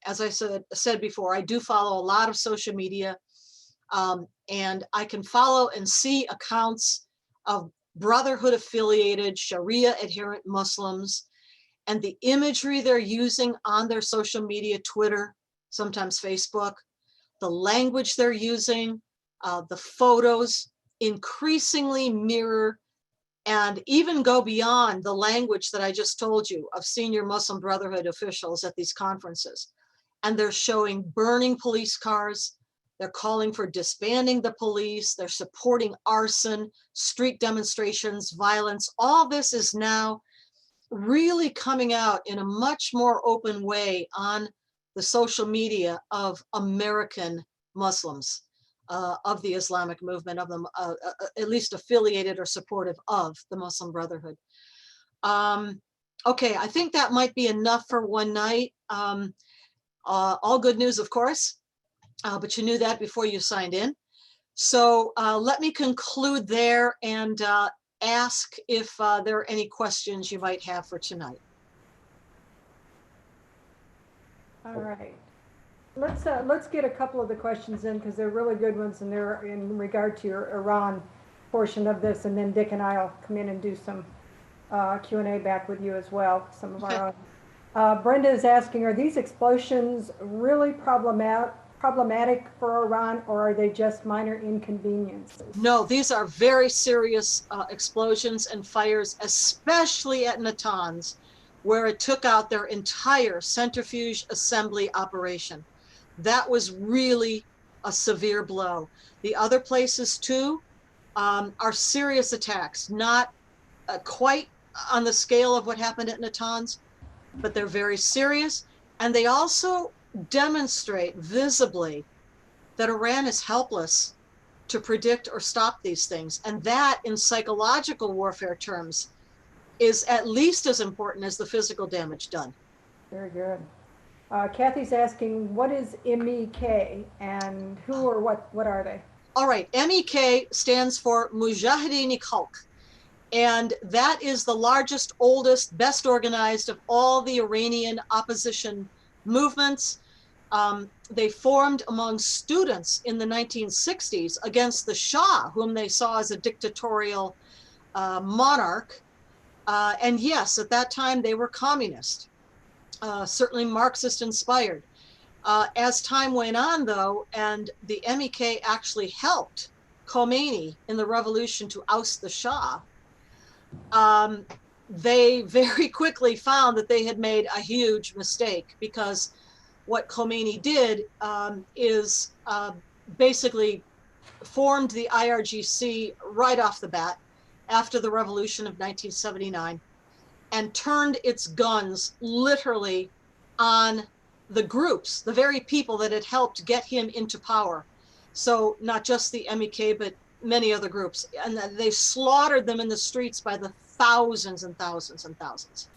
As I said before, I do follow a lot of social media, and I can follow and see accounts of Brotherhood affiliated Sharia adherent Muslims, and the imagery they're using on their social media, Twitter, sometimes Facebook, the language they're using, the photos increasingly mirror and even go beyond the language that I just told you of senior Muslim Brotherhood officials at these conferences. And they're showing burning police cars. They're calling for disbanding the police. They're supporting arson, street demonstrations, violence. All this is now really coming out in a much more open way on the social media of American Muslims, of the Islamic movement, of them, at least affiliated or supportive of the Muslim Brotherhood. Okay, I think that might be enough for one night. All good news, of course, but you knew that before you signed in. So let me conclude there and ask if there are any questions you might have for tonight. All right. Let's get a couple of the questions in because they're really good ones and they're in regard to your Iran portion of this, and then Dick and I'll come in and do some Q&A back with you as well, some of our own. Brenda is asking, are these explosions really problematic for Iran, or are they just minor inconveniences? No, these are very serious explosions and fires, especially at Natanz, where it took out their entire centrifuge assembly operation. That was really a severe blow. The other places too are serious attacks, not quite on the scale of what happened at Natanz, but they're very serious. And they also demonstrate visibly that Iran is helpless to predict or stop these things. And that, in psychological warfare terms, is at least as important as the physical damage done. Very good. Kathy's asking, what is MEK and who or what are they? All right, MEK stands for Mujahideen Khalq, and that is the largest, oldest, best organized of all the Iranian opposition movements. They formed among students in the 1960s against the Shah, whom they saw as a dictatorial monarch. And yes, at that time they were communist, certainly Marxist inspired. As time went on, though, and the MEK actually helped Khomeini in the revolution to oust the Shah, they very quickly found that they had made a huge mistake, because what Khomeini did is basically formed the IRGC right off the bat after the revolution of 1979 and turned its guns literally on the groups, the very people that had helped get him into power. So not just the MEK, but many other groups. And they slaughtered them in the streets by the thousands and thousands and thousands.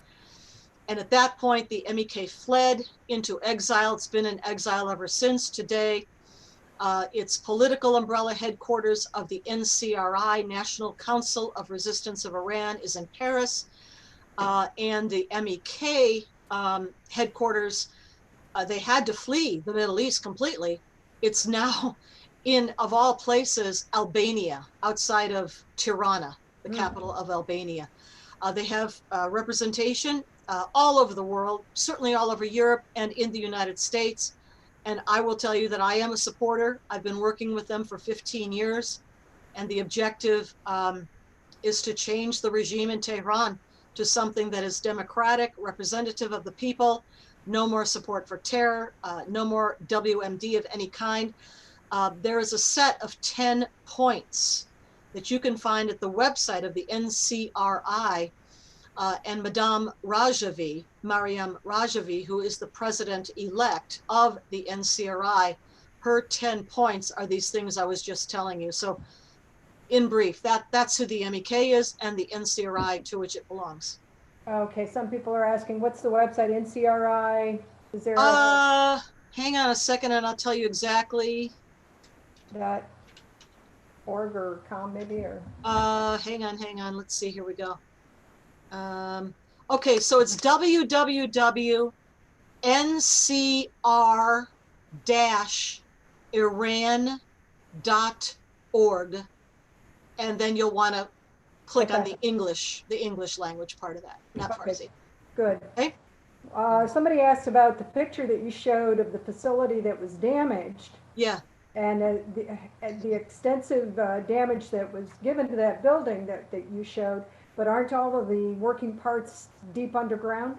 And at that point, the MEK fled into exile. It's been in exile ever since. Today, its political umbrella headquarters of the NCRI, National Council of Resistance of Iran, is in Paris. And the MEK headquarters, they had to flee the Middle East completely. It's now in, of all places, Albania, outside of Tirana, the capital of Albania. They have representation all over the world, certainly all over Europe and in the United States. And I will tell you that I am a supporter. I've been working with them for 15 years. And the objective is to change the regime in Tehran to something that is democratic, representative of the people, no more support for terror, no more WMD of any kind. There is a set of 10 points that you can find at the website of the NCRI, and Madame Rajavi, Mariam Rajavi, who is the president-elect of the NCRI, her 10 points are these things I was just telling you. So in brief, that's who the MEK is and the NCRI to which it belongs. Okay, some people are asking, what's the website, NCRI? Is there Hang on a second and I'll tell you exactly. .org or com maybe, or? Hang on, let's see, here we go. Okay, so it's www.ncr-iran.org, and then you'll want to click on the English language part of that, not Farsi. Good. Okay. Somebody asked about the picture that you showed of the facility that was damaged. Yeah. And the extensive damage that was given to that building that you showed, but aren't all of the working parts deep underground?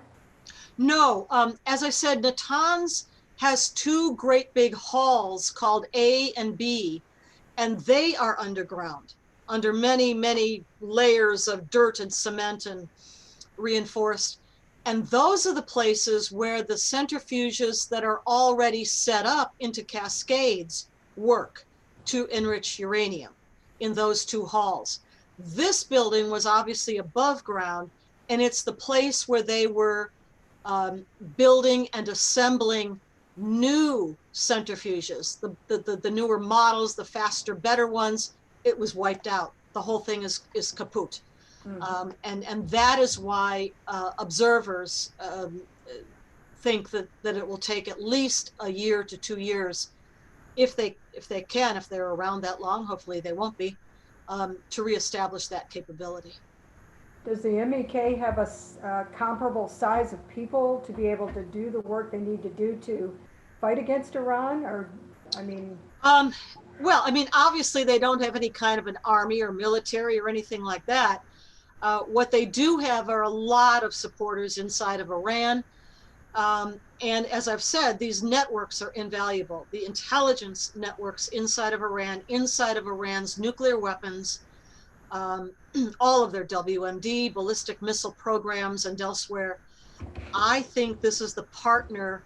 No, as I said, Natanz has two great big halls called A and B, and they are underground, under many, many layers of dirt and cement and reinforced. And those are the places where the centrifuges that are already set up into cascades work to enrich uranium in those two halls. This building was obviously above ground, and it's the place where they were building and assembling new centrifuges, the newer models, the faster, better ones. It was wiped out. The whole thing is kaput. Mm-hmm. And that is why observers think that it will take at least a year to 2 years, if they're around that long. Hopefully they won't be, to reestablish that capability. Does the MEK have a comparable size of people to be able to do the work they need to do to fight against Iran? Or, I mean... Well, I mean, obviously they don't have any kind of an army or military or anything like that. What they do have are a lot of supporters inside of Iran. And as I've said, these networks are invaluable. The intelligence networks inside of Iran, inside of Iran's nuclear weapons, all of their WMD, ballistic missile programs, and elsewhere. I think this is the partner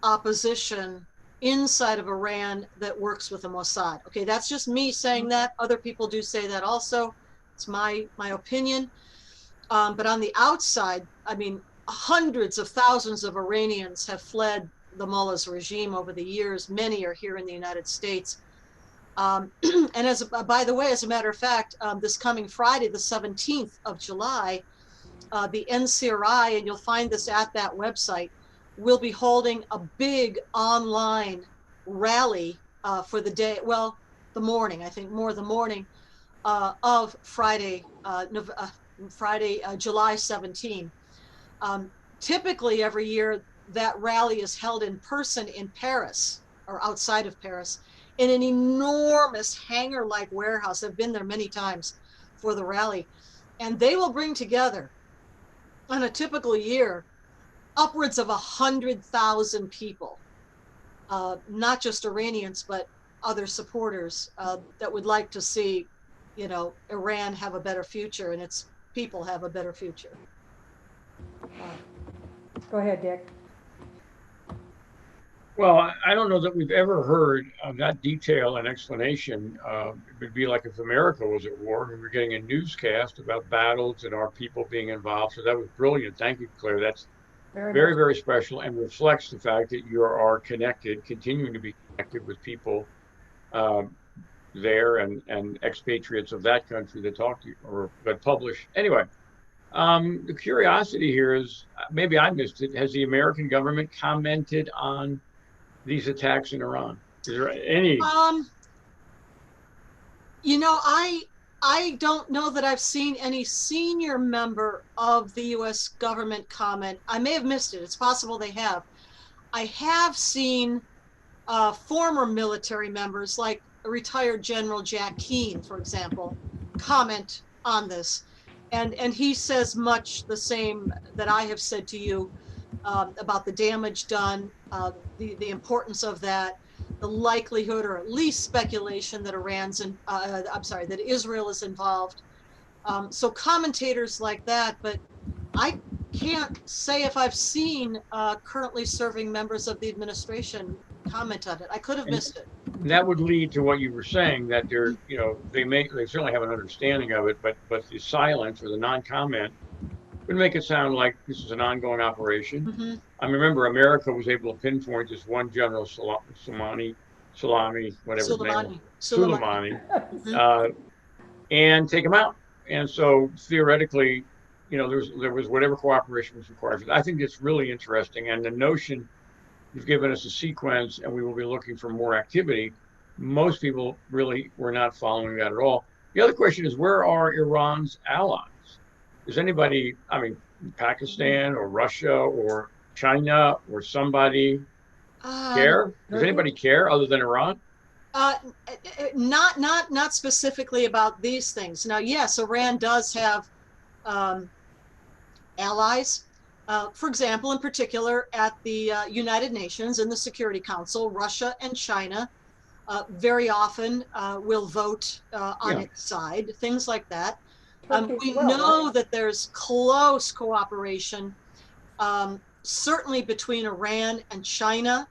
opposition inside of Iran that works with the Mossad. Okay, that's just me saying that. Other people do say that also. It's my opinion. But on the outside, I mean, hundreds of thousands of Iranians have fled the mullah's regime over the years. Many are here in the United States. And by the way, as a matter of fact, this coming Friday, the 17th of July, the NCRI, and you'll find this at that website, will be holding a big online rally for the day, well, the morning, I think more the morning of Friday, July 17. Typically every year that rally is held in person in Paris or outside of Paris in an enormous hangar-like warehouse. I've been there many times for the rally, and they will bring together on a typical year upwards of 100,000 people, not just Iranians, but other supporters that would like to see, you know, Iran have a better future and its people have a better future. Go ahead, Dick. Well, I don't know that we've ever heard of that detail and explanation. It would be like if America was at war and we were getting a newscast about battles and our people being involved. So that was brilliant. Thank you, Claire. That's very, very special and reflects the fact that you are connected, continuing to be connected with people there and expatriates of that country that talk to you or that publish. Anyway, the curiosity here is, maybe I missed it. Has the American government commented on these attacks in Iran? Is there any? You know, I don't know that I've seen any senior member of the U.S. government comment. I may have missed it. It's possible they have. I have seen former military members, like retired General Jack Keane, for example, comment on this. And he says much the same that I have said to you about the damage done, the importance of that, the likelihood or at least speculation that that Israel is involved. So commentators like that, but I can't say if I've seen currently serving members of the administration comment on it. I could have missed it. That would lead to what you were saying, that they're, you know, they certainly have an understanding of it, but the silence or the non-comment would make it sound like this is an ongoing operation. Mm-hmm. I remember America was able to pinpoint this one General Soleimani, and take him out. And so theoretically, you know, there was whatever cooperation was required. I think it's really interesting, and the notion you've given us a sequence, and we will be looking for more activity. Most people really were not following that at all. The other question is, where are Iran's allies? Does anybody, I mean, Pakistan or Russia or China or somebody care? Does anybody care other than Iran? Not specifically about these things. Now, yes, Iran does have allies. For example, in particular, at the United Nations in the Security Council, Russia and China very often will vote on its side, things like that. We know that there's close cooperation, certainly between Iran and China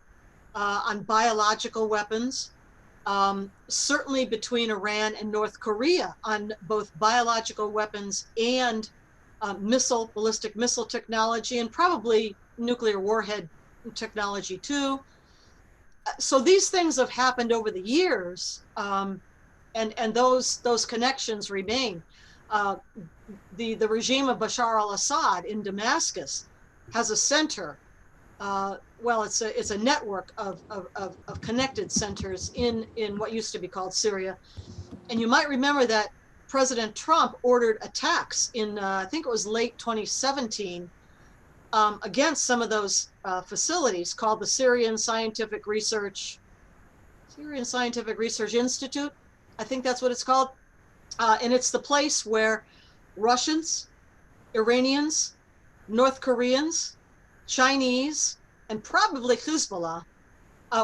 on biological weapons, certainly between Iran and North Korea on both biological weapons and ballistic missile technology, and probably nuclear warhead technology too. So these things have happened over the years, and those connections remain. The regime of Bashar al-Assad in Damascus has a center. Well, it's a network of connected centers in what used to be called Syria. And you might remember that President Trump ordered attacks in, I think it was late 2017, against some of those facilities called the Syrian Scientific Research Institute. I think that's what it's called. And it's the place where Russians, Iranians, North Koreans, Chinese, and probably Hezbollah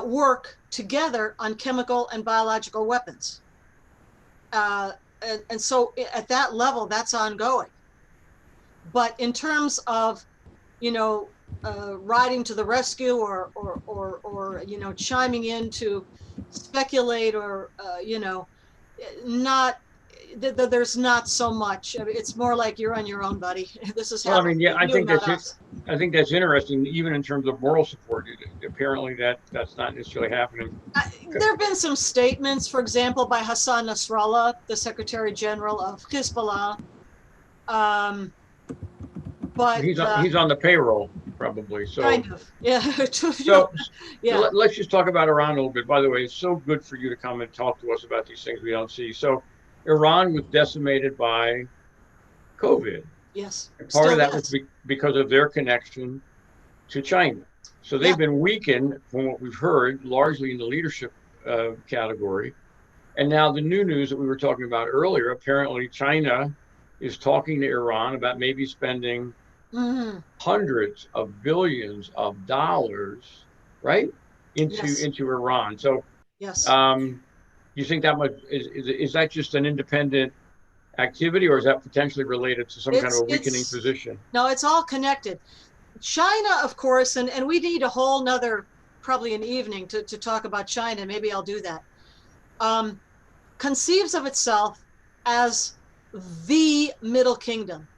work together on chemical and biological weapons. And so at that level, that's ongoing. But in terms of, you know, riding to the rescue or you know, chiming in to speculate or, you know, there's not so much. I mean, it's more like you're on your own, buddy. This is well, I mean, yeah, I think that's interesting, even in terms of moral support. Apparently that's not necessarily happening. There have been some statements, for example, by Hassan Nasrallah, the Secretary General of Hezbollah. But he's on the payroll, probably. So, Kind of, yeah. so Yeah, let's just talk about Iran a little bit. By the way, it's so good for you to come and talk to us about these things we don't see. So Iran was decimated by COVID. yes, And part of still that was is. because of their connection to China. So Yeah, they've been weakened, from what we've heard, largely in the leadership category. And now the new news that we were talking about earlier, apparently China is talking to Iran about maybe spending hmm, hundreds of billions of dollars, right, yes, into Iran. So, yes. um, you think that much is that just an independent activity, or is that potentially related to some kind of a weakening It's, position? no, it's all connected. China, of course, and we need a whole nother, probably an evening to talk about China. Maybe I'll do that. Um, conceives of itself as the Middle Kingdom,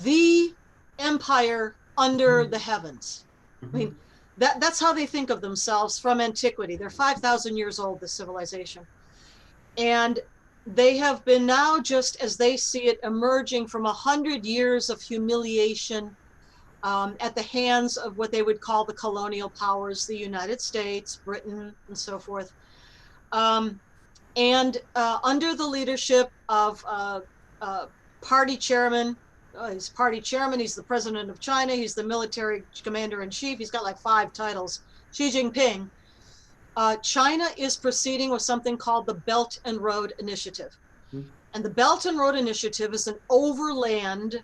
the empire under the heavens. I Mhm. mean, that's how they think of themselves from antiquity. They're 5,000 years old, this civilization. And they have been now, just as they see it, emerging from 100 years of humiliation at the hands of what they would call the colonial powers, the United States, Britain, and so forth. Um, and under the leadership of party chairman, he's party chairman, he's the president of China, he's the military commander in chief, he's got like 5 titles, Xi Jinping. China is proceeding with something called the Belt and Road Initiative. And the Belt and Road Initiative is an overland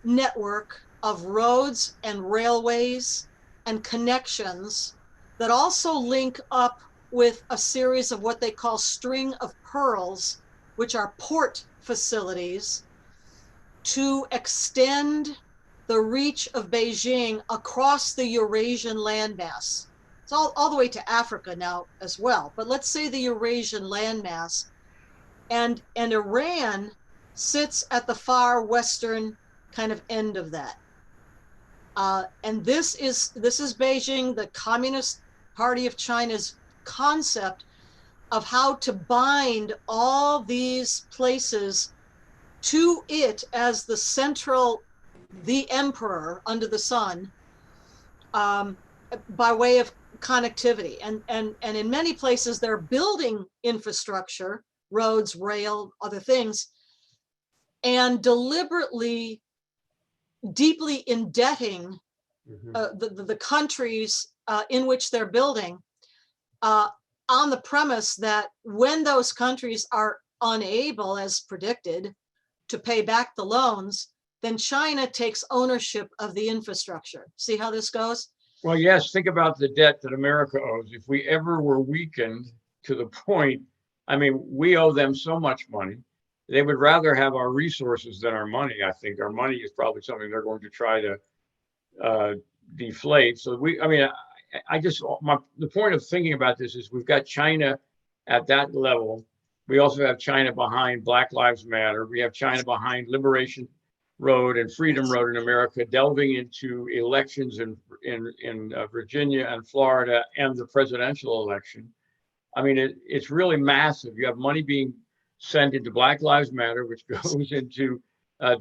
network of roads and railways and connections that also link up with a series of what they call string of pearls, which are port facilities, to extend the reach of Beijing across the Eurasian landmass. It's all the way to Africa now as well, but let's say the Eurasian landmass. And Iran sits at the far western kind of end of that. And this is Beijing, the Communist Party of China's concept of how to bind all these places to it as the central, the emperor under the sun, by way of connectivity. And in many places, they're building infrastructure, roads, rail, other things, and deliberately deeply indebting the countries in which they're building, on the premise that when those countries are unable, as predicted, to pay back the loans, then China takes ownership of the infrastructure. See how this goes? Well, yes, think about the debt that America owes. If we ever were weakened to the point, I mean, we owe them so much money. They would rather have our resources than our money. I think our money is probably something they're going to try to deflate. So I just, the point of thinking about this is we've got China at that level. We also have China behind Black Lives Matter. We have China behind Liberation Road and Freedom Road in America, delving into elections in Virginia and Florida and the presidential election. I mean, it's really massive. You have money being sent into Black Lives Matter, which goes into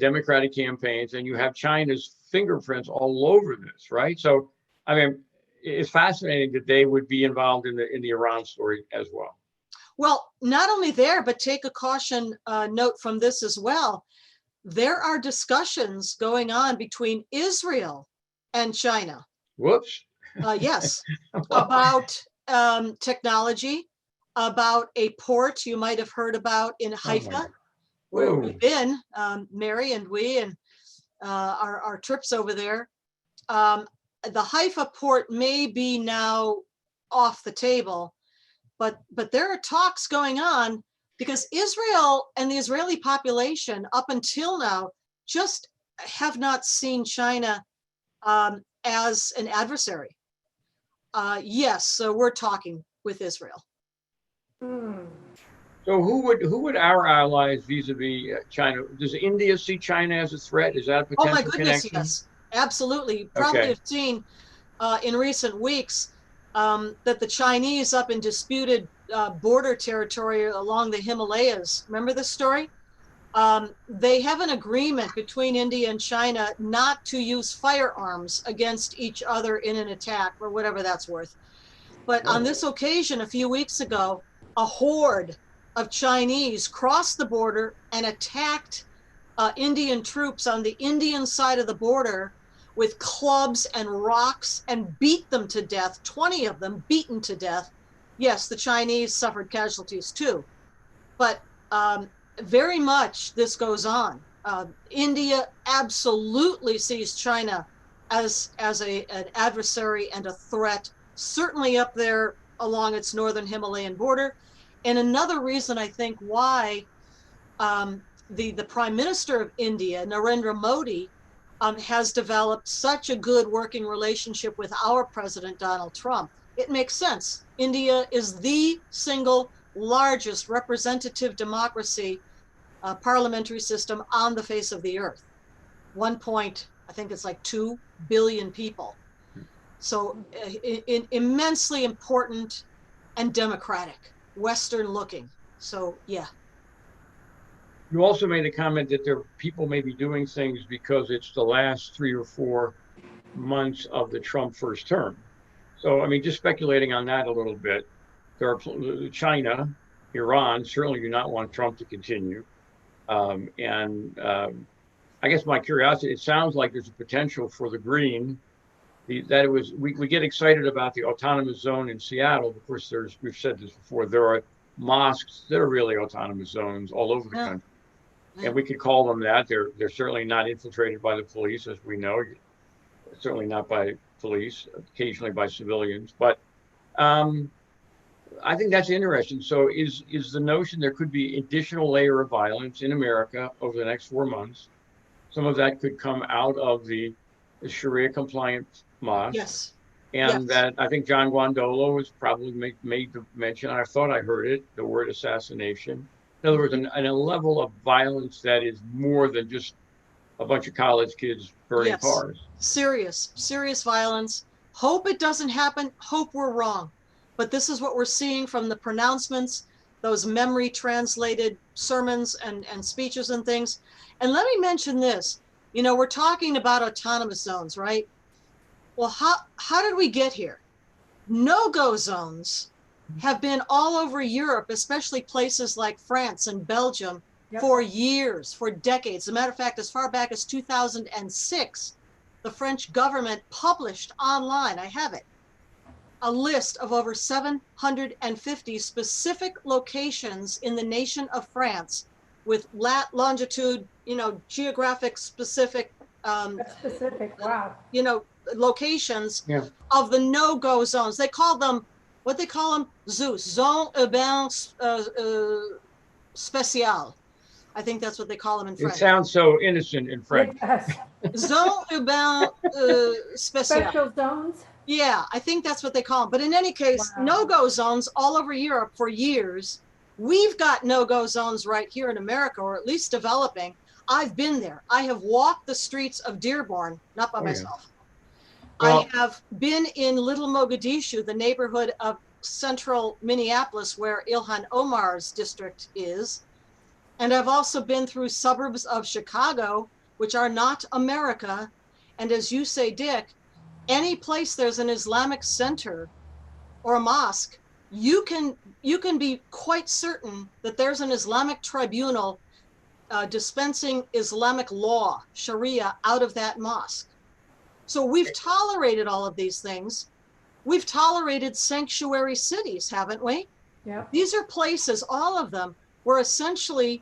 Democratic campaigns, and you have China's fingerprints all over this, right? So, I mean, it's fascinating that they would be involved in the Iran story as well. Well, not only there, but take a caution note from this as well. There are discussions going on between Israel and China. Whoops. Yes, about technology, about a port you might have heard about in Haifa, where we've been, Mary and we, and our trips over there. The Haifa port may be now off the table, but there are talks going on, because Israel and the Israeli population up until now just have not seen China as an adversary. Yes, so we're talking with Israel. So who would our allies vis-a-vis China? Does India see China as a threat? Is that a potential Oh my goodness, connection? yes, absolutely. You probably have seen in recent weeks that the Chinese up in disputed border territory along the Himalayas. Remember this story? They have an agreement between India and China not to use firearms against each other in an attack, or whatever that's worth. But on this occasion, a few weeks ago, a horde of Chinese crossed the border and attacked Indian troops on the Indian side of the border with clubs and rocks and beat them to death, 20 of them beaten to death. Yes, the Chinese suffered casualties too, but very much this goes on. India absolutely sees China as an adversary and a threat, certainly up there along its northern Himalayan border. And another reason I think why the Prime Minister of India, Narendra Modi, has developed such a good working relationship with our President Donald Trump. It makes sense. India is the single largest representative democracy parliamentary system on the face of the earth. I think it's like 2 billion people. So immensely important and democratic, Western looking. So yeah. You also made a comment that people may be doing things because it's the last 3 or 4 months of the Trump first term. So, I mean, just speculating on that a little bit, there are China, Iran certainly do not want Trump to continue. I guess my curiosity, it sounds like there's a potential for the green, we get excited about the autonomous zone in Seattle. Of course, we've said this before, there are mosques that are really autonomous zones all over the country. And we could call them that. They're certainly not infiltrated by the police, as we know, certainly not by police, occasionally by civilians. But I think that's interesting. So is the notion there could be additional layer of violence in America over the next 4 months? Some of that could come out of the Sharia compliant mosques. Yes. And that I think John Guandolo has probably made the mention, I thought I heard it, the word assassination. In other words, a level of violence that is more than just a bunch of college kids burning cars. Serious violence. Hope it doesn't happen. Hope we're wrong. But this is what we're seeing from the pronouncements, those memory translated sermons and speeches and things. And let me mention this. You know, we're talking about autonomous zones, right? Well, how did we get here? No-go zones have been all over Europe, especially places like France and Belgium, for years, for decades. As a matter of fact, as far back as 2006, the French government published online, I have it, a list of over 750 specific locations in the nation of France with longitude, geographic specific, wow. Locations of the no-go zones. They call them, ZUS, Zone Urbain Spécial. I think that's what they call them in French. It sounds so innocent in French. Zone Urbain Spécial. Special zones? Yeah, I think that's what they call them. But in any case, no-go zones all over Europe for years. We've got no-go zones right here in America, or at least developing. I've been there. I have walked the streets of Dearborn, not by myself. Well, I have been in Little Mogadishu, the neighborhood of central Minneapolis, where Ilhan Omar's district is. And I've also been through suburbs of Chicago, which are not America. And as you say, Dick, any place there's an Islamic center or a mosque, you can be quite certain that there's an Islamic tribunal dispensing Islamic law, Sharia, out of that mosque. So we've tolerated all of these things. We've tolerated sanctuary cities, haven't we? Yeah. These are places, all of them, where essentially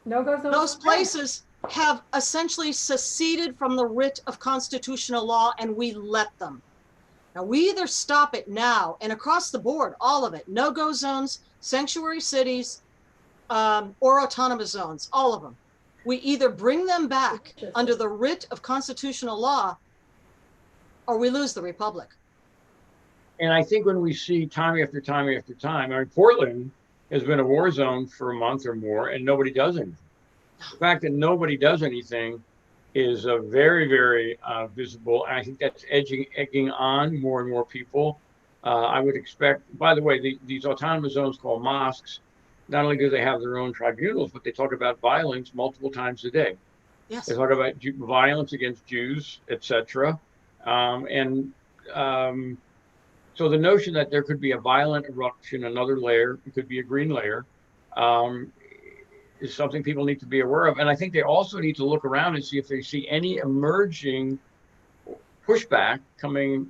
those places have essentially seceded from the writ of constitutional law, and we let them. Now, we either stop it now, and across the board, all of it, no-go zones, sanctuary cities, or autonomous zones, all of them. We either bring them back under the writ of constitutional law, or we lose the republic. And I think when we see time after time after time, I mean, Portland has been a war zone for a month or more, and nobody does anything. The fact that nobody does anything is very, very visible. And I think that's egging on more and more people. I would expect, by the way, these autonomous zones called mosques, not only do they have their own tribunals, but they talk about violence multiple times a day. Yes. They talk about violence against Jews, etc. And so the notion that there could be a violent eruption, another layer, it could be a green layer, is something people need to be aware of. And I think they also need to look around and see if they see any emerging pushback coming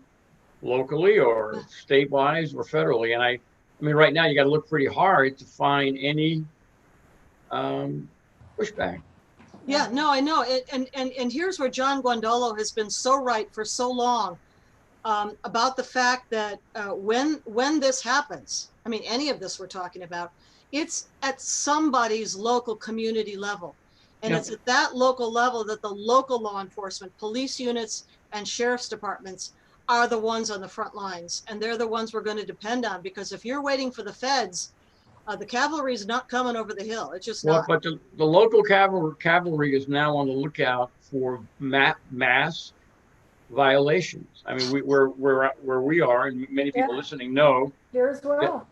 locally or state-wise or federally. And I mean, right now you got to look pretty hard to find any pushback. Yeah, no, I know. And here's where John Guandolo has been so right for so long about the fact that when this happens, I mean, any of this we're talking about, it's at somebody's local community level. And Yep. it's at that local level that the local law enforcement, police units and sheriff's departments are the ones on the front lines. And they're the ones we're going to depend on, because if you're waiting for the feds, the cavalry is not coming over the hill. It's just Well, not. but the local cavalry is now on the lookout for mass violations. I mean, where we are, and many people listening know Here as well.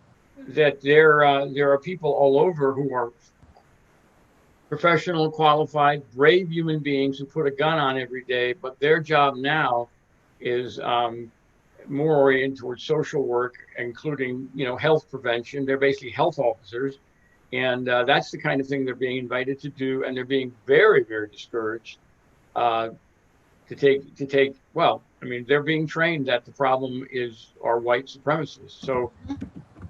that there are people all over who are professional, qualified, brave human beings who put a gun on every day, but their job now is more oriented towards social work, including, you know, health prevention. They're basically health officers, and that's the kind of thing they're being invited to do, and they're being very, very discouraged to take. Well, I mean, they're being trained that the problem are white supremacists. So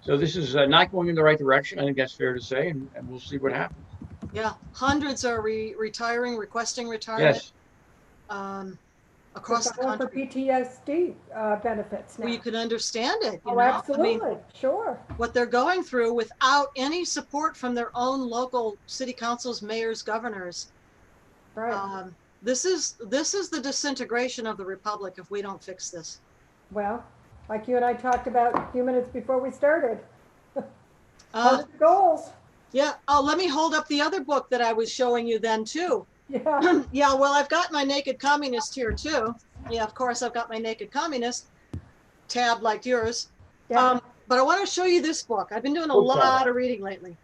this is not going in the right direction. I think that's fair to say, and we'll see what happens. Yeah, hundreds are retiring, requesting retirement. Yes. Across the country. For PTSD benefits now. Well, you can understand it. You Oh, know? absolutely. I mean, sure. what they're going through without any support from their own local city councils, mayors, governors. Right. This is the disintegration of the republic if we don't fix this. Well, like you and I talked about a few minutes before we started. Part of the goals. Yeah. Oh, let me hold up the other book that I was showing you then too. Yeah. Yeah. Well, I've got my Naked Communist here too. Yeah, of course, I've got my Naked Communist tab like yours. Yeah. But I want to show you this book. I've been doing a lot of reading lately.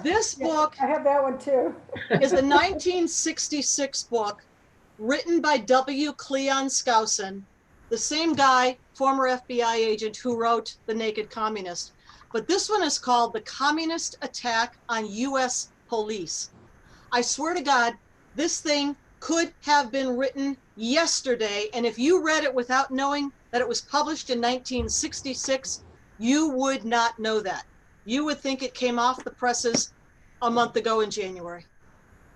This book I have that one too. is a 1966 book written by W. Cleon Skousen, the same guy, former FBI agent who wrote The Naked Communist. But this one is called The Communist Attack on U.S. Police. I swear to God, this thing could have been written yesterday. And if you read it without knowing that it was published in 1966, you would not know that. You would think it came off the presses a month ago in June.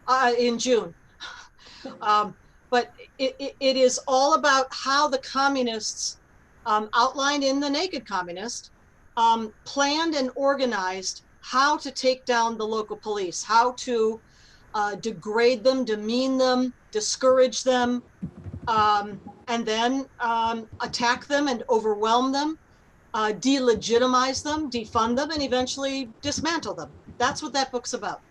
But it is all about how the communists, outlined in The Naked Communist, planned and organized how to take down the local police, how to degrade them, demean them, discourage them, and then attack them and overwhelm them, delegitimize them, defund them, and eventually dismantle them. That's what that book's about.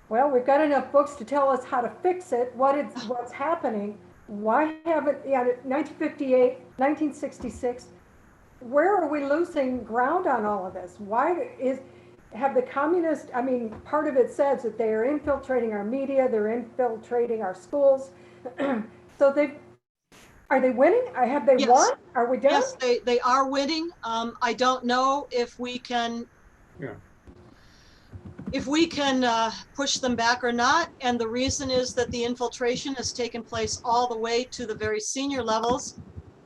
Well, we've got enough books to tell us how to fix it, what's happening. Why haven't, 1958, 1966, where are we losing ground on all of this? Have the communists, I mean, part of it says that they are infiltrating our media, they're infiltrating our schools. So are they winning? Have they won? Are we done? Yes, they are winning. I don't know if we can push them back or not. And the reason is that the infiltration has taken place all the way to the very senior levels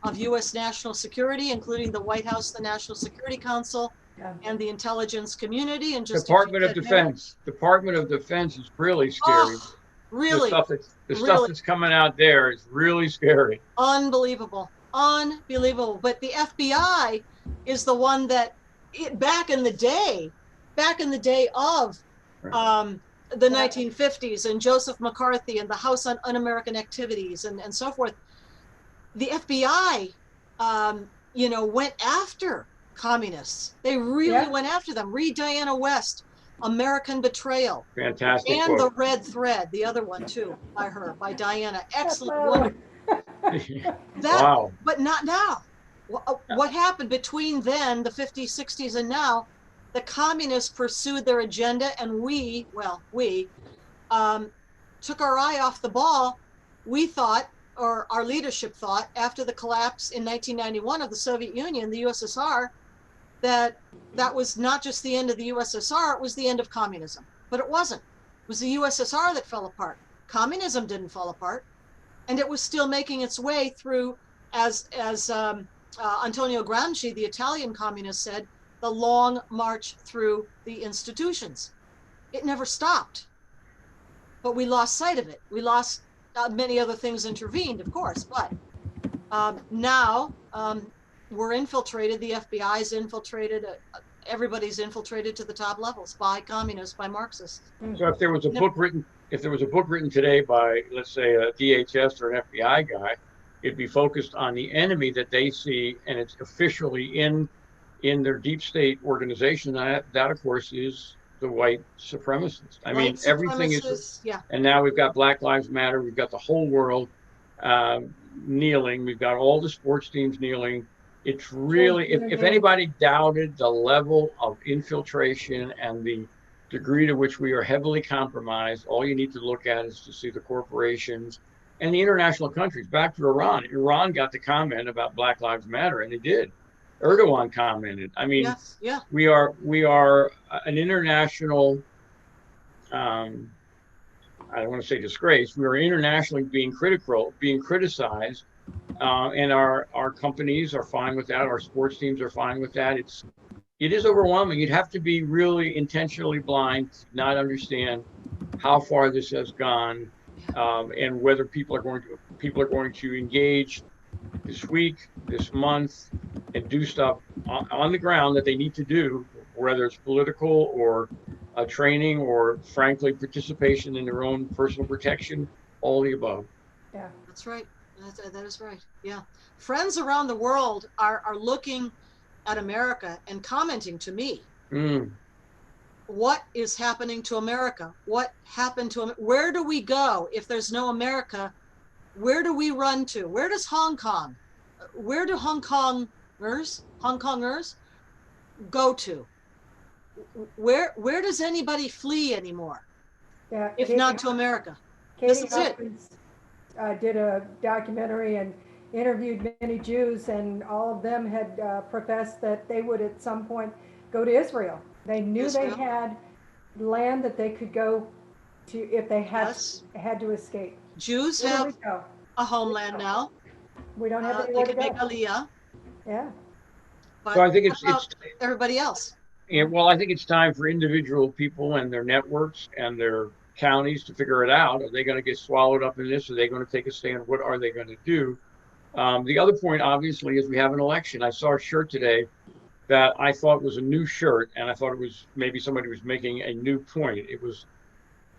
of U.S. national security, including the White House, the National Security Council, and the intelligence community. And just Department of Defense is really scary. Oh, really? The stuff that's coming out there is really scary. Unbelievable. But the FBI is the one that back in the day of the 1950s and Joseph McCarthy and the House on Un-American Activities and so forth, the FBI, went after communists. They really went after them. Read Diana West, American Betrayal. Fantastic And book. The Red Thread, the other one too, by Diana. Excellent one. Wow. But not now. What happened between then, the 50s, 60s, and now? the communists pursued their agenda, and we took our eye off the ball. We thought, or our leadership thought, after the collapse in 1991 of the Soviet Union, the USSR, that was not just the end of the USSR, it was the end of communism. But it wasn't. It was the USSR that fell apart. Communism didn't fall apart, and it was still making its way through, as Antonio Gramsci, the Italian communist, said, the long march through the institutions. It never stopped, but we lost sight of it. We lost, many other things intervened, of course, but now we're infiltrated. The FBI's infiltrated. Everybody's infiltrated to the top levels by communists, by Marxists. So if there was a book written today by, let's say, a DHS or an FBI guy, it'd be focused on the enemy that they see, and it's officially in their deep state organization. That of course is the white supremacists. I mean, everything is, yeah. And now we've got Black Lives Matter. We've got the whole world kneeling. We've got all the sports teams kneeling. It's really, if anybody doubted the level of infiltration and the degree to which we are heavily compromised, all you need to look at is to see the corporations and the international countries. Back to Iran. Iran got the comment about Black Lives Matter, and they did. Erdogan commented. I mean, Yes, yeah. we are an international, I don't want to say disgrace. We are internationally being criticized, and our companies are fine with that. Our sports teams are fine with that. It is overwhelming. You'd have to be really intentionally blind to not understand how far this has gone, and whether people are going to engage this week, this month, and do stuff on the ground that they need to do, whether it's political or training or, frankly, participation in their own personal protection, all the above. Yeah, That's right. That is right. Yeah. Friends around the world are looking at America and commenting to me. What is happening to America? What happened to America? Where do we go if there's no America? Where do we run to? Where does Hong Kong? Where do Hong Kongers go to? Where does anybody flee anymore? yeah. If not to America? Katie This is it. Hopkins did a documentary and interviewed many Jews, and all of them had professed that they would at some point go to Israel. They knew Israel? they had land that they could go to if they had Yes. had to escape. Jews Where do have we go? a homeland now. We don't have They anywhere to can make go. Aliyah, Yeah, but So I think what about everybody else? I think it's time for individual people and their networks and their counties to figure it out. Are they going to get swallowed up in this? Are they going to take a stand? What are they going to do? The other point, obviously, is we have an election. I saw a shirt today that I thought was a new shirt, and I thought it was maybe somebody was making a new point. It was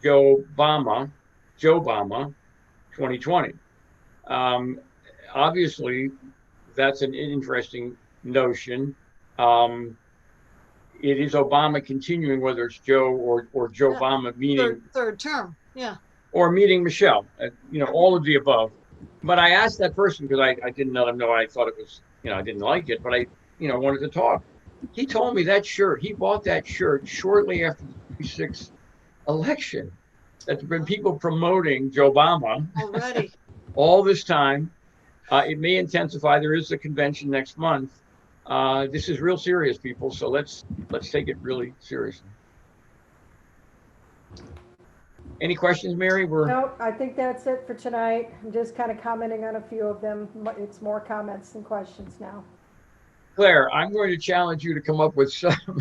Joe Obama, 2020. Obviously, that's an interesting notion. It is Obama continuing, whether it's Joe or Joe Obama, meaning Third term. Yeah. or meeting Michelle, all of the above. But I asked that person because I didn't let him know I thought it was, I didn't like it, but I wanted to talk. He told me that shirt, he bought that shirt shortly after the 2006 election. That's been people promoting Joe Obama Already. all this time. It may intensify. There is a convention next month. This is real serious, people. So let's take it really seriously. Any questions, Mary? no, I think that's it for tonight. I'm just kind of commenting on a few of them. It's more comments than questions now. Claire, I'm going to challenge you to come up with some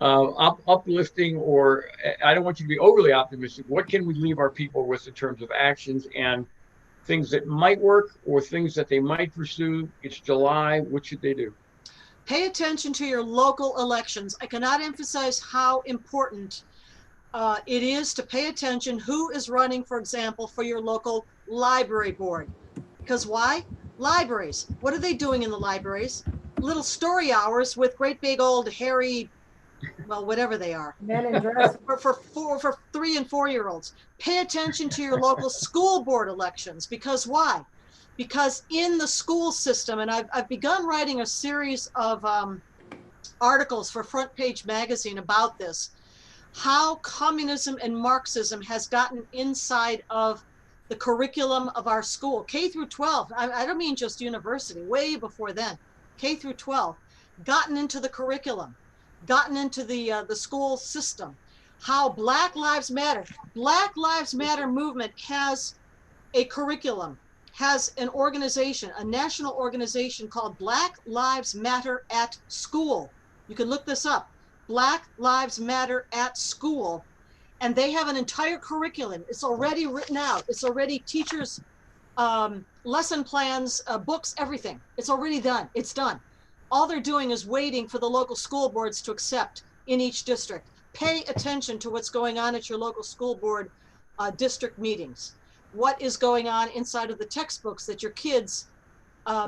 uplifting, or I don't want you to be overly optimistic. What can we leave our people with in terms of actions and things that might work or things that they might pursue? It's July. What should they do? Pay attention to your local elections. I cannot emphasize how important it is to pay attention who is running, for example, for your local library board. Because why? Libraries. What are they doing in the libraries? Little story hours with great big old hairy, well, whatever they are. Men in dress. For 3 and 4 year olds. Pay attention to your local school board elections. Because why? Because in the school system, and I've begun writing a series of articles for Front Page Magazine about this, how communism and Marxism has gotten inside of the curriculum of our school, K through 12. I don't mean just university, way before then, K through 12, gotten into the curriculum, gotten into the school system. How Black Lives Matter movement has a curriculum, has an organization, a national organization called Black Lives Matter at School. You can look this up, Black Lives Matter at School. And they have an entire curriculum. It's already written out. It's already teachers' lesson plans, books, everything. It's already done. It's done. All they're doing is waiting for the local school boards to accept in each district. Pay attention to what's going on at your local school board district meetings. What is going on inside of the textbooks that your kids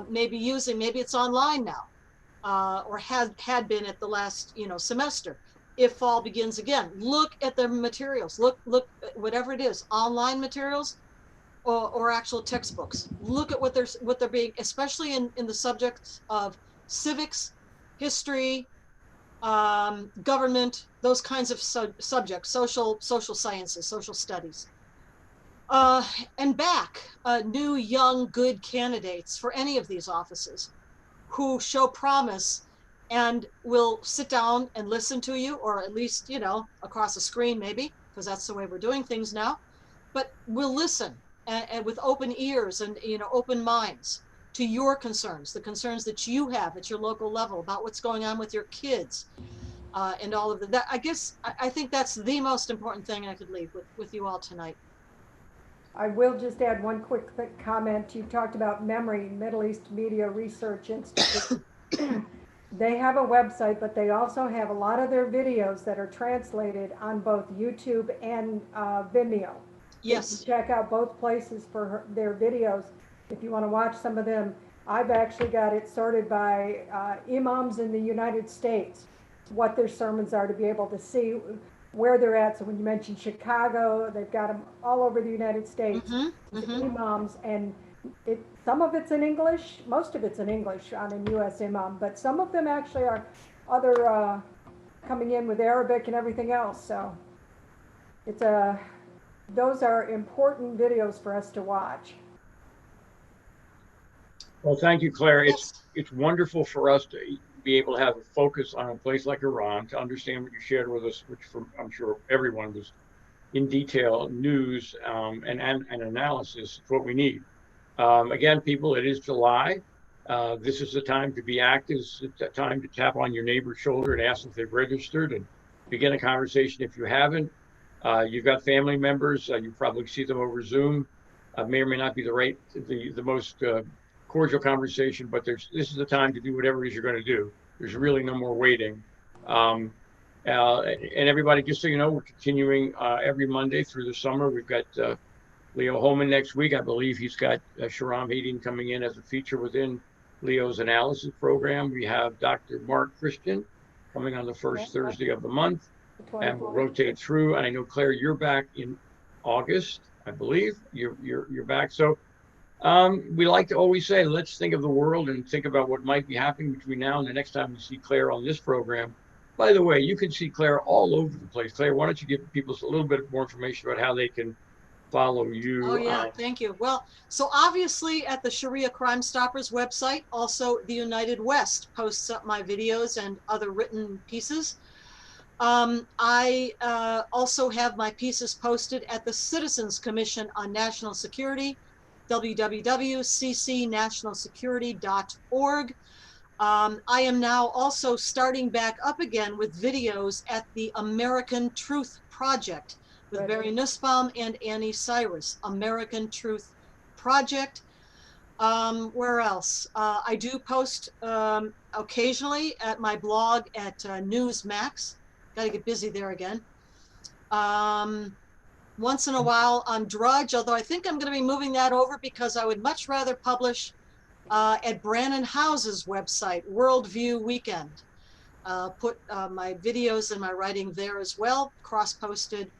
may be using? Maybe it's online now, or had been at the last semester. If fall begins again, look at the materials. Look at whatever it is, online materials or actual textbooks. Look at what they're being, especially in the subjects of civics, history, government, those kinds of subjects, social sciences, social studies. And back new, young, good candidates for any of these offices who show promise and will sit down and listen to you, or at least, across a screen maybe, because that's the way we're doing things now, but will listen and with open ears and, open minds to your concerns, the concerns that you have at your local level about what's going on with your kids and all of that. I think that's the most important thing I could leave with you all tonight. I will just add one quick comment. You talked about MEMRI, Middle East Media Research Institute. They have a website, but they also have a lot of their videos that are translated on both YouTube and Vimeo. Yes. Check out both places for their videos if you want to watch some of them. I've actually got it sorted by imams in the United States, what their sermons are, to be able to see where they're at. So when you mention Chicago, they've got them all over the United States, imams, and some of it's in English, most of it's in English on a U.S. imam, but some of them actually are other coming in with Arabic and everything else. So it's those are important videos for us to watch. Well, thank you, Claire. It's wonderful for us to be able to have a focus on a place like Iran, to understand what you shared with us, which I'm sure everyone was in detail, news and analysis, is what we need. Again, people, it is July. This is the time to be active. It's the time to tap on your neighbor's shoulder and ask if they've registered and begin a conversation if you haven't. You've got family members, you probably see them over Zoom. May or may not be the most cordial conversation, but this is the time to do whatever it is you're going to do. There's really no more waiting. And everybody, just so you know, we're continuing every Monday through the summer. We've got Leo Holman next week. I believe he's got Sharam Hadin coming in as a feature within Leo's analysis program. We have Dr. Mark Christian coming on the first Thursday of the month, and we'll rotate through. And I know, Claire, you're back in August, I believe. You're back. So we like to always say, let's think of the world and think about what might be happening between now and the next time we see Claire on this program. By the way, you can see Claire all over the place. Claire, why don't you give people a little bit more information about how they can follow you? Oh, yeah, thank you. Well, so obviously at the Sharia Crime Stoppers website, also the United West posts up my videos and other written pieces. I also have my pieces posted at the Citizens Commission on National Security, www.ccnationalsecurity.org. I am now also starting back up again with videos at the American Truth Project with Barry Nussbaum and Annie Cyrus. American Truth Project. Where else? I do post occasionally at my blog at Newsmax. Got to get busy there again. Once in a while on Drudge, although I think I'm going to be moving that over because I would much rather publish at Brannon House's website, Worldview Weekend. Put my videos and my writing there as well, cross-posted.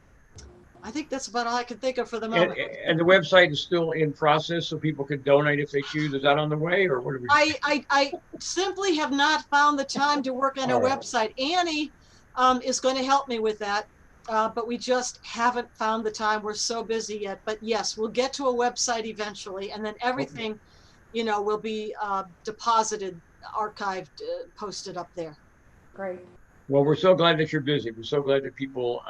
I think that's about all I can think of for the And, moment. and the website is still in process, so people could donate if they choose. Is that on the way, or what are we? I simply have not found the time to work on a All right. website. Annie is going to help me with that, but we just haven't found the time. We're so busy yet. But yes, we'll get to a website eventually, and then everything, you know, will be deposited, archived, posted up there. Great. Well, we're so glad that you're busy. We're so glad that people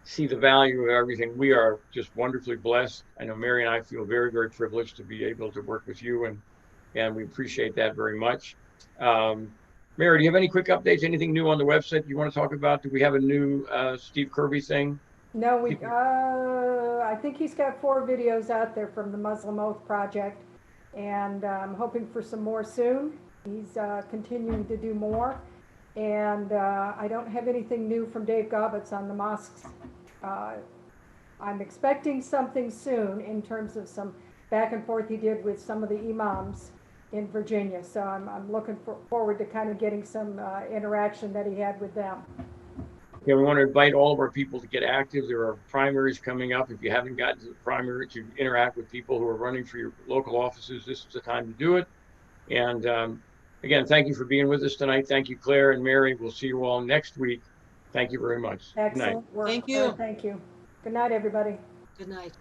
see the value of everything. We are just wonderfully blessed. I know Mary and I feel very, very privileged to be able to work with you, and we appreciate that very much. Mary, do you have any quick updates? Anything new on the website you want to talk about? Do we have a new Steve Kirby thing? No, I think he's got 4 videos out there from the Muslim Oath Project, and I'm hoping for some more soon. He's continuing to do more, and I don't have anything new from Dave Gobbets on the mosques. I'm expecting something soon in terms of some back and forth he did with some of the imams in Virginia, so I'm looking forward to kind of getting some interaction that he had with them. Yeah, we want to invite all of our people to get active. There are primaries coming up. If you haven't gotten to the primary to interact with people who are running for your local offices, this is the time to do it. And again, thank you for being with us tonight. Thank you, Claire and Mary. We'll see you all next week. Thank you very much. Good night. Excellent work. Thank you. Thank you. Good night, everybody. Good night.